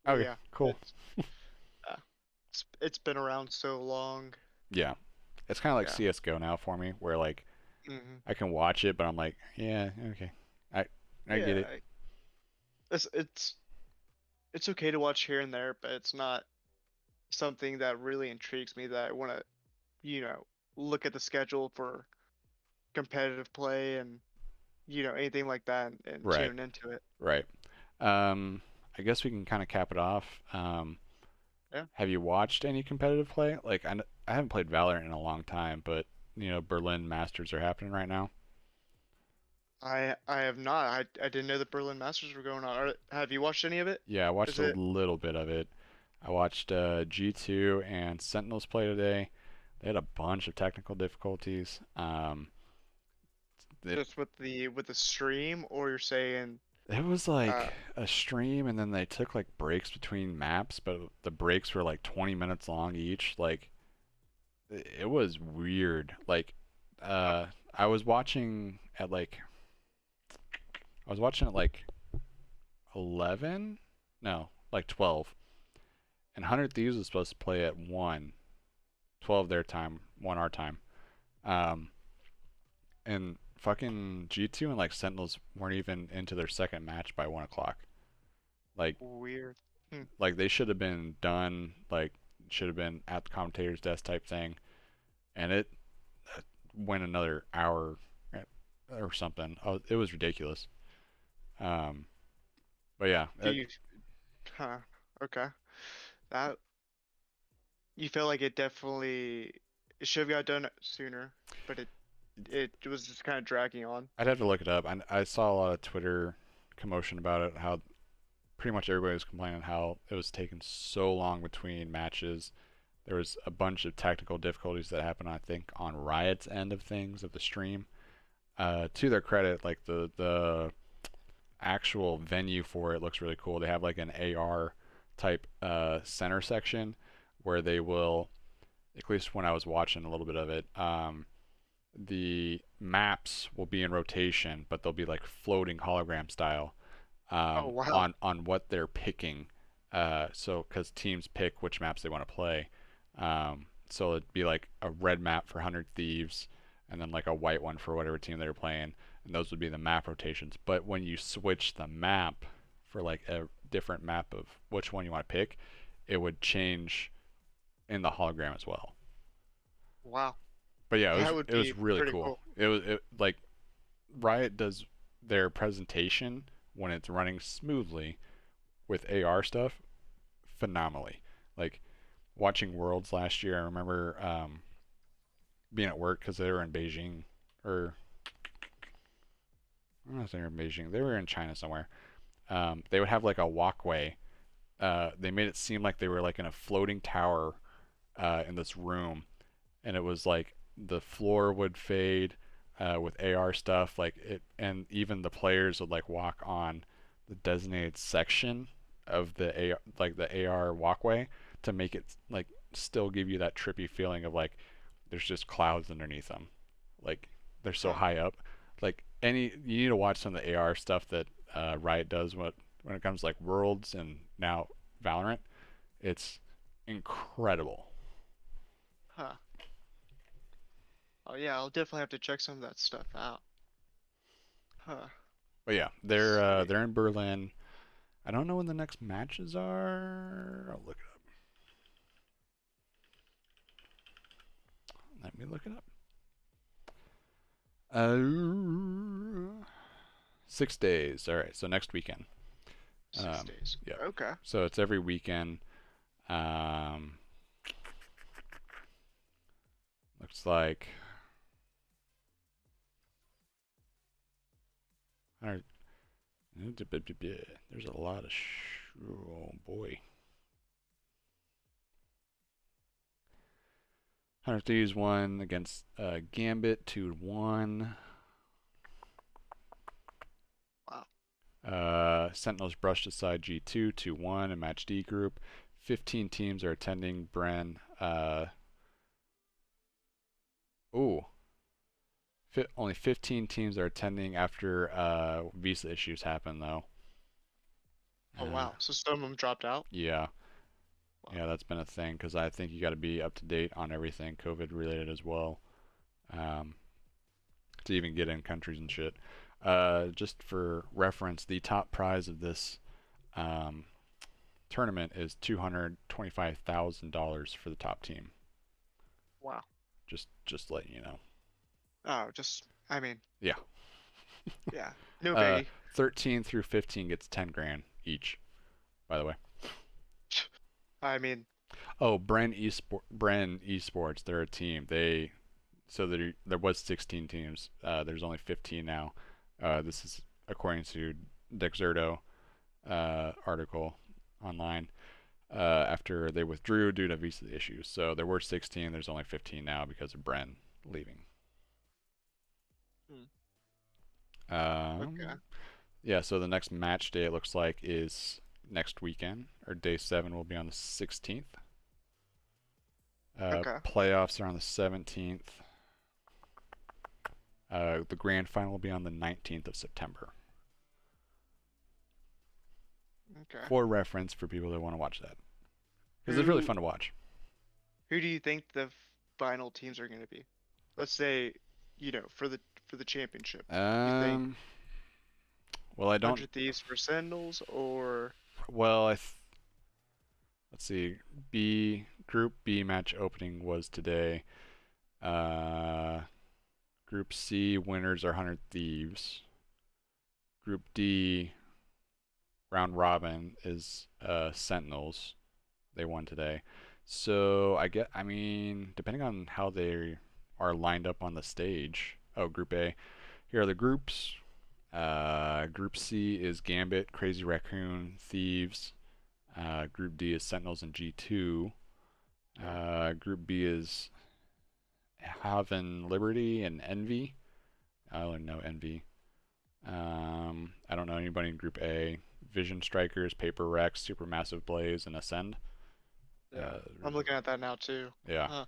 Well, okay, yeah. cool. Uh, it's been around so long. Yeah. It's kind of like Yeah. CS:GO now for me, where like Hmm. I can watch it, but I'm like, yeah, okay, I I get Yeah. it. It's okay to watch here and there, but it's not something that really intrigues me that I want to, you know, look at the schedule for competitive play and anything like that and Right, tune into it. right. Um, I guess we can kind of cap it off. Yeah. Have you watched any competitive play? Like I haven't played Valorant in a long time, but you know Berlin Masters are happening right now. I have not. I didn't know the Berlin Masters were going on. Have you watched any of it? Yeah, I watched Is a it little bit of it. I watched G2 and Sentinels play today. They had a bunch of technical difficulties. It just with the stream, or you're saying it was uh like a stream, and then they took like breaks between maps, but the breaks were like 20 minutes long each. Like it was weird. Like uh, I was watching at like I was watching at like 11, no, like 12, and 100 Thieves was supposed to play at 1, 12 their time, 1 our time. Um, and fucking G2 and like Sentinels weren't even into their second match by 1 o'clock. Like, weird. Hmm. they should have been done. Like, should have been at the commentator's desk type thing, and it went another hour or something. Oh, it was ridiculous. Um, but yeah, Do you huh okay. That you feel like it should have got done sooner, but it was just kind of dragging on. I'd have to look it up. I saw a lot of Twitter commotion about it. How pretty much everybody was complaining how it was taking so long between matches. There was a bunch of technical difficulties that happened, I think, on Riot's end of things of the stream. To their credit, like the actual venue for it looks really cool. They have like an AR type center section where they will at least when I was watching a little bit of it, the maps will be in rotation, but they'll be like floating hologram style Oh wow. on what they're picking. So because teams pick which maps they want to play. So it'd be like a red map for 100 Thieves, and then like a white one for whatever team they're playing, and those would be the map rotations. But when you switch the map for like a different map of which one you want to pick, it would change in the hologram as well. Wow. But yeah, That would it was be really pretty cool. cool. It like Riot does their presentation when it's running smoothly with AR stuff phenomenally. Like watching Worlds last year, I remember being at work because they were in Beijing, or I don't know if they were in Beijing. They were in China somewhere. They would have like a walkway. They made it seem like they were like in a floating tower in this room, and it was like the floor would fade with AR stuff, like it, and even the players would like walk on the designated section of the AR, like the AR walkway, to make it like still give you that trippy feeling of like there's just clouds underneath them, like they're so Huh. high up. Like any, you need to watch some of the AR stuff that Riot does when it comes to like Worlds and now Valorant. It's incredible. Huh. Oh yeah, I'll definitely have to check some of that stuff out. Huh. But yeah, Sweet. they're in Berlin. I don't know when the next matches are. I'll look it up. Let me look it up. Uh, 6 days. All right, so next weekend. 6 days. Yeah. Okay. So it's every weekend. Um, looks like. There's a lot of. Oh boy. 100 Thieves won against Gambit 2-1. Wow. Sentinels brushed aside G2 2-1 in Match D group. 15 teams are attending Bren. Ooh, only 15 teams are attending after visa issues happen though. Oh Uh, wow. So some of them dropped out. yeah, Wow. yeah, that's been a thing because I think you got to be up to date on everything COVID related as well, um, to even get in countries and shit. Just for reference, the top prize of this um, tournament is $225,000 for the top team. Wow. Just letting you know. Oh, just I mean, Yeah. yeah. No Uh, biggie. 13 through 15 gets 10 grand each. By the way. I mean, Oh, Bren Esports. They're a team. There was 16 teams. There's only 15 now. This is according to Dexerto article online. After they withdrew due to visa issues, so there were 16. There's only 15 now because of Bren leaving. hmm, okay. Um, yeah. So the next match day it looks like is next weekend, or day 7 will be on the 16th. Okay. Playoffs are on the 17th. The grand final will be on the 19th of September. Okay. For reference, for people that want to watch that, because it's really Who fun to watch. who do you think the final teams are going to be? Let's say, for the championship. You think Um, well, I don't. 100 Thieves for Sentinels or Well, let's see. Group B match opening was today. Uh, Group C winners are 100 Thieves. Group D round robin is Sentinels. They won today. So I mean, depending on how they are lined up on the stage. Oh, Group A. Here are the groups. Group C is Gambit, Crazy Raccoon, Thieves. Group D is Sentinels and G2. yeah. Group B is Haven, Liberty, and Envy. I don't know Envy. I don't know anybody in Group A. Vision Strikers, Paper Rex, Supermassive Blaze, and Ascend. Yeah. I'm looking at that now too. Yeah. Huh.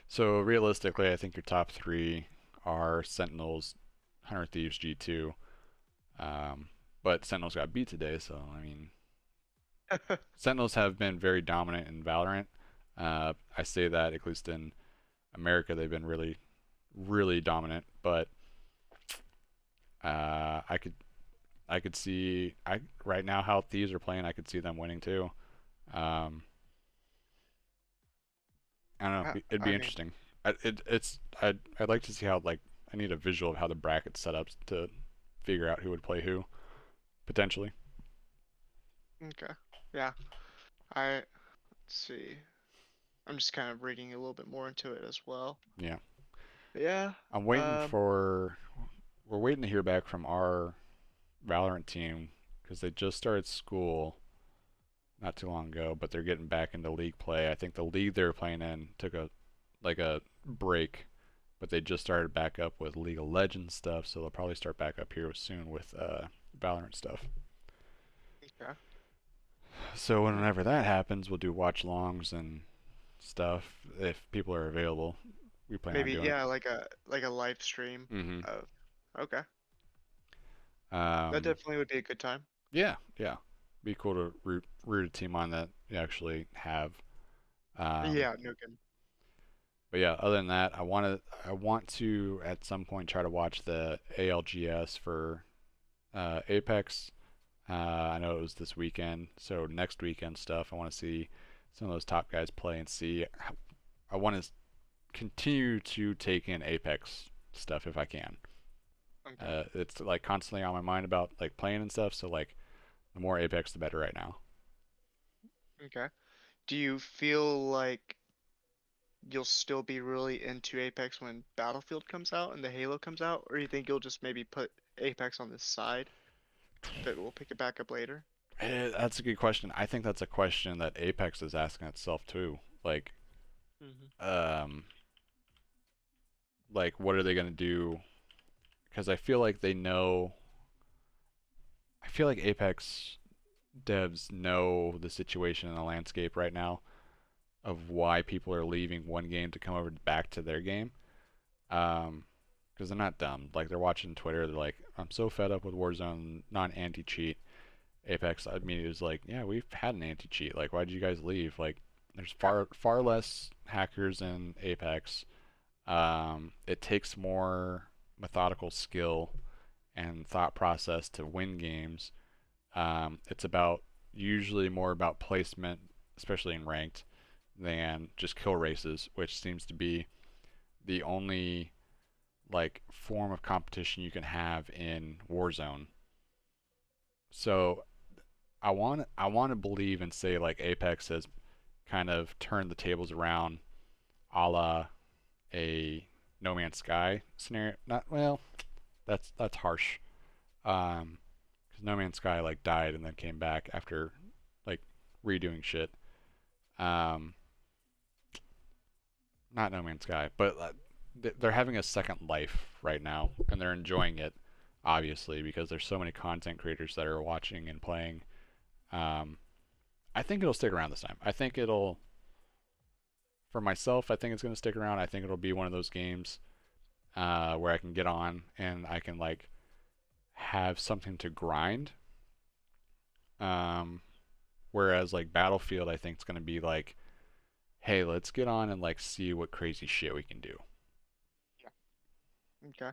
So realistically, I think your top three are Sentinels, Hunter Thieves G2. Um, but Sentinels got beat today, so I mean, Sentinels have been very dominant in Valorant. I say that at least in America, they've been really, really dominant. But I could see right now how Thieves are playing. I could see them winning too. Um, I don't know. It'd I be mean, interesting. I'd like to see how like I need a visual of how the bracket's set up to figure out who would play who potentially. okay. Yeah. Let's see. I'm just kind of reading a little bit more into it as well. Yeah, Yeah. I'm waiting for. We're waiting to hear back from our Valorant team because they just started school not too long ago, but they're getting back into league play. I think the league they were playing in took a break, but they just started back up with League of Legends stuff, so they'll probably start back up here soon with Valorant stuff. Okay. So whenever that happens, we'll do watch longs and stuff if people are available. We plan on Maybe doing it. yeah, like a live stream Mm-hmm. of. Okay. That Um, definitely would be a good time. yeah, yeah. Be cool to root a team on that you actually have. Um, Yeah, no good. but yeah, other than that, I want to at some point try to watch the ALGS for Apex. I know it was this weekend, so next weekend stuff. I want to see some of those top guys play and see. I want to continue to take in Apex stuff if I can. Okay. It's like constantly on my mind about like playing and stuff. So like the more Apex, the better right now. Okay. Do you feel like you'll still be really into Apex when Battlefield comes out and the Halo comes out, or you think you'll just maybe put Apex on the side, but we'll pick it back up later? That's a good question. I think that's a question that Apex is asking itself too. Hmm. Um, like what are they gonna do? Because I feel like they know. I feel like Apex devs know the situation in the landscape right now of why people are leaving one game to come over back to their game. Because they're not dumb. Like they're watching Twitter. They're like, I'm so fed up with Warzone, not anti-cheat. Apex. I mean, it was like, yeah, we've had an anti-cheat. Like, why did you guys leave? Like, there's Yeah. far less hackers in Apex. It takes more methodical skill and thought process to win games. It's about usually more about placement, especially in ranked, than just kill races, which seems to be the only like form of competition you can have in Warzone. So I want to believe and say like Apex has kind of turned the tables around, a la a No Man's Sky scenario. Not well, that's harsh. Because No Man's Sky like died and then came back after like redoing shit. Um, not No Man's Sky, but they're having a second life right now, and they're enjoying it, obviously, because there's so many content creators that are watching and playing. Um, I think it'll stick around this time. I think it'll, for myself, I think it's going to stick around. I think it'll be one of those games where I can get on and I can like have something to grind. Um, whereas like Battlefield, I think it's going to be like, hey, let's get on and like see what crazy shit we can do. Yeah. Okay.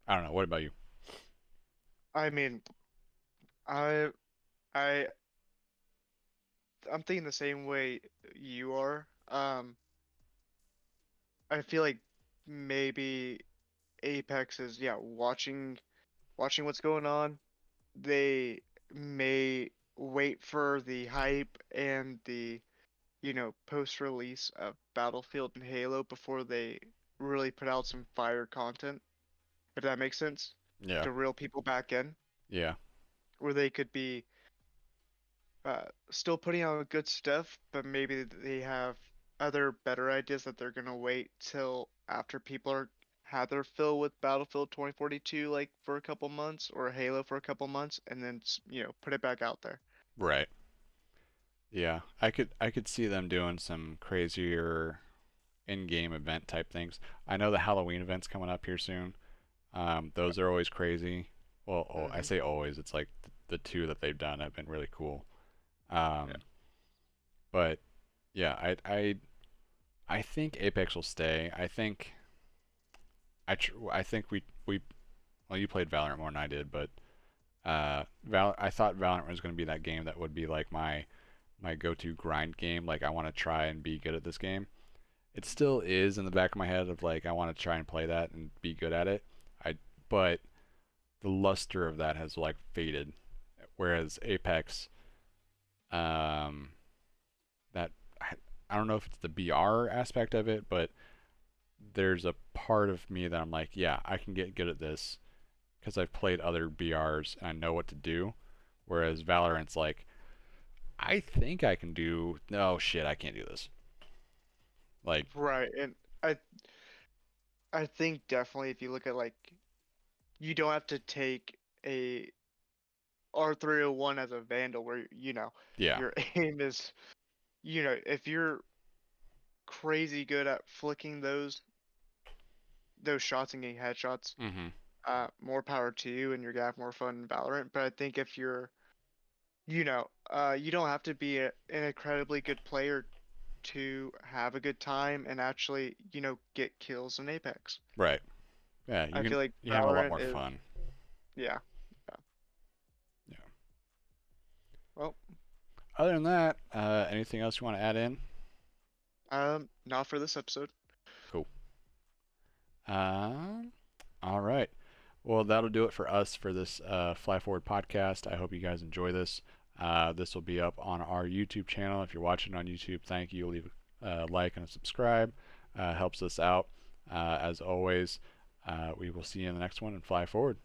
I don't know. What about you? I mean, I I I'm thinking the same way you are. I feel like maybe Apex is yeah, watching what's going on. They may wait for the hype and the, post-release of Battlefield and Halo before they really put out some fire content, if that makes sense, Yeah, to reel people back in, yeah, where they could be still putting out good stuff, but maybe they have other better ideas that they're gonna wait till after people are had their fill with Battlefield 2042 like for a couple months or Halo for a couple months and then put it back out there. right. Yeah, I could see them doing some crazier in-game event type things. I know the Halloween event's coming up here soon. Those are always crazy. Well, I Hmm. say always. It's like the two that they've done have been really cool. Yeah. Um, but yeah, I think Apex will stay. I think we well, you played Valorant more than I did, but I thought Valorant was going to be that game that would be like my go-to grind game. Like I want to try and be good at this game. It still is in the back of my head of like I want to try and play that and be good at it. I but the luster of that has like faded. Whereas Apex, um, that I don't know if it's the BR aspect of it, but there's a part of me that I'm like, yeah, I can get good at this because I've played other BRs and I know what to do. Whereas Valorant's like, I think I can do. No shit, I can't do this. Like, Right. And I I think definitely if you look at like you don't have to take a R301 as a Vandal where yeah, your aim is if you're crazy good at flicking those shots and getting headshots, hmm, more power to you and you're gonna have more fun in Valorant. But I think if you're you don't have to be an incredibly good player to have a good time and actually, get kills in Apex. right, yeah, I feel like you have a lot Valorant more is, fun. yeah. Yeah. Yeah. Well, Other than that, anything else you want to add in? not for this episode. Cool. Um, all right. Well, that'll do it for us for this Fly Forward podcast. I hope you guys enjoy this. This will be up on our YouTube channel. If you're watching on YouTube, thank you. Leave a like and a subscribe. Helps us out. As always, we will see you in the next one and fly forward.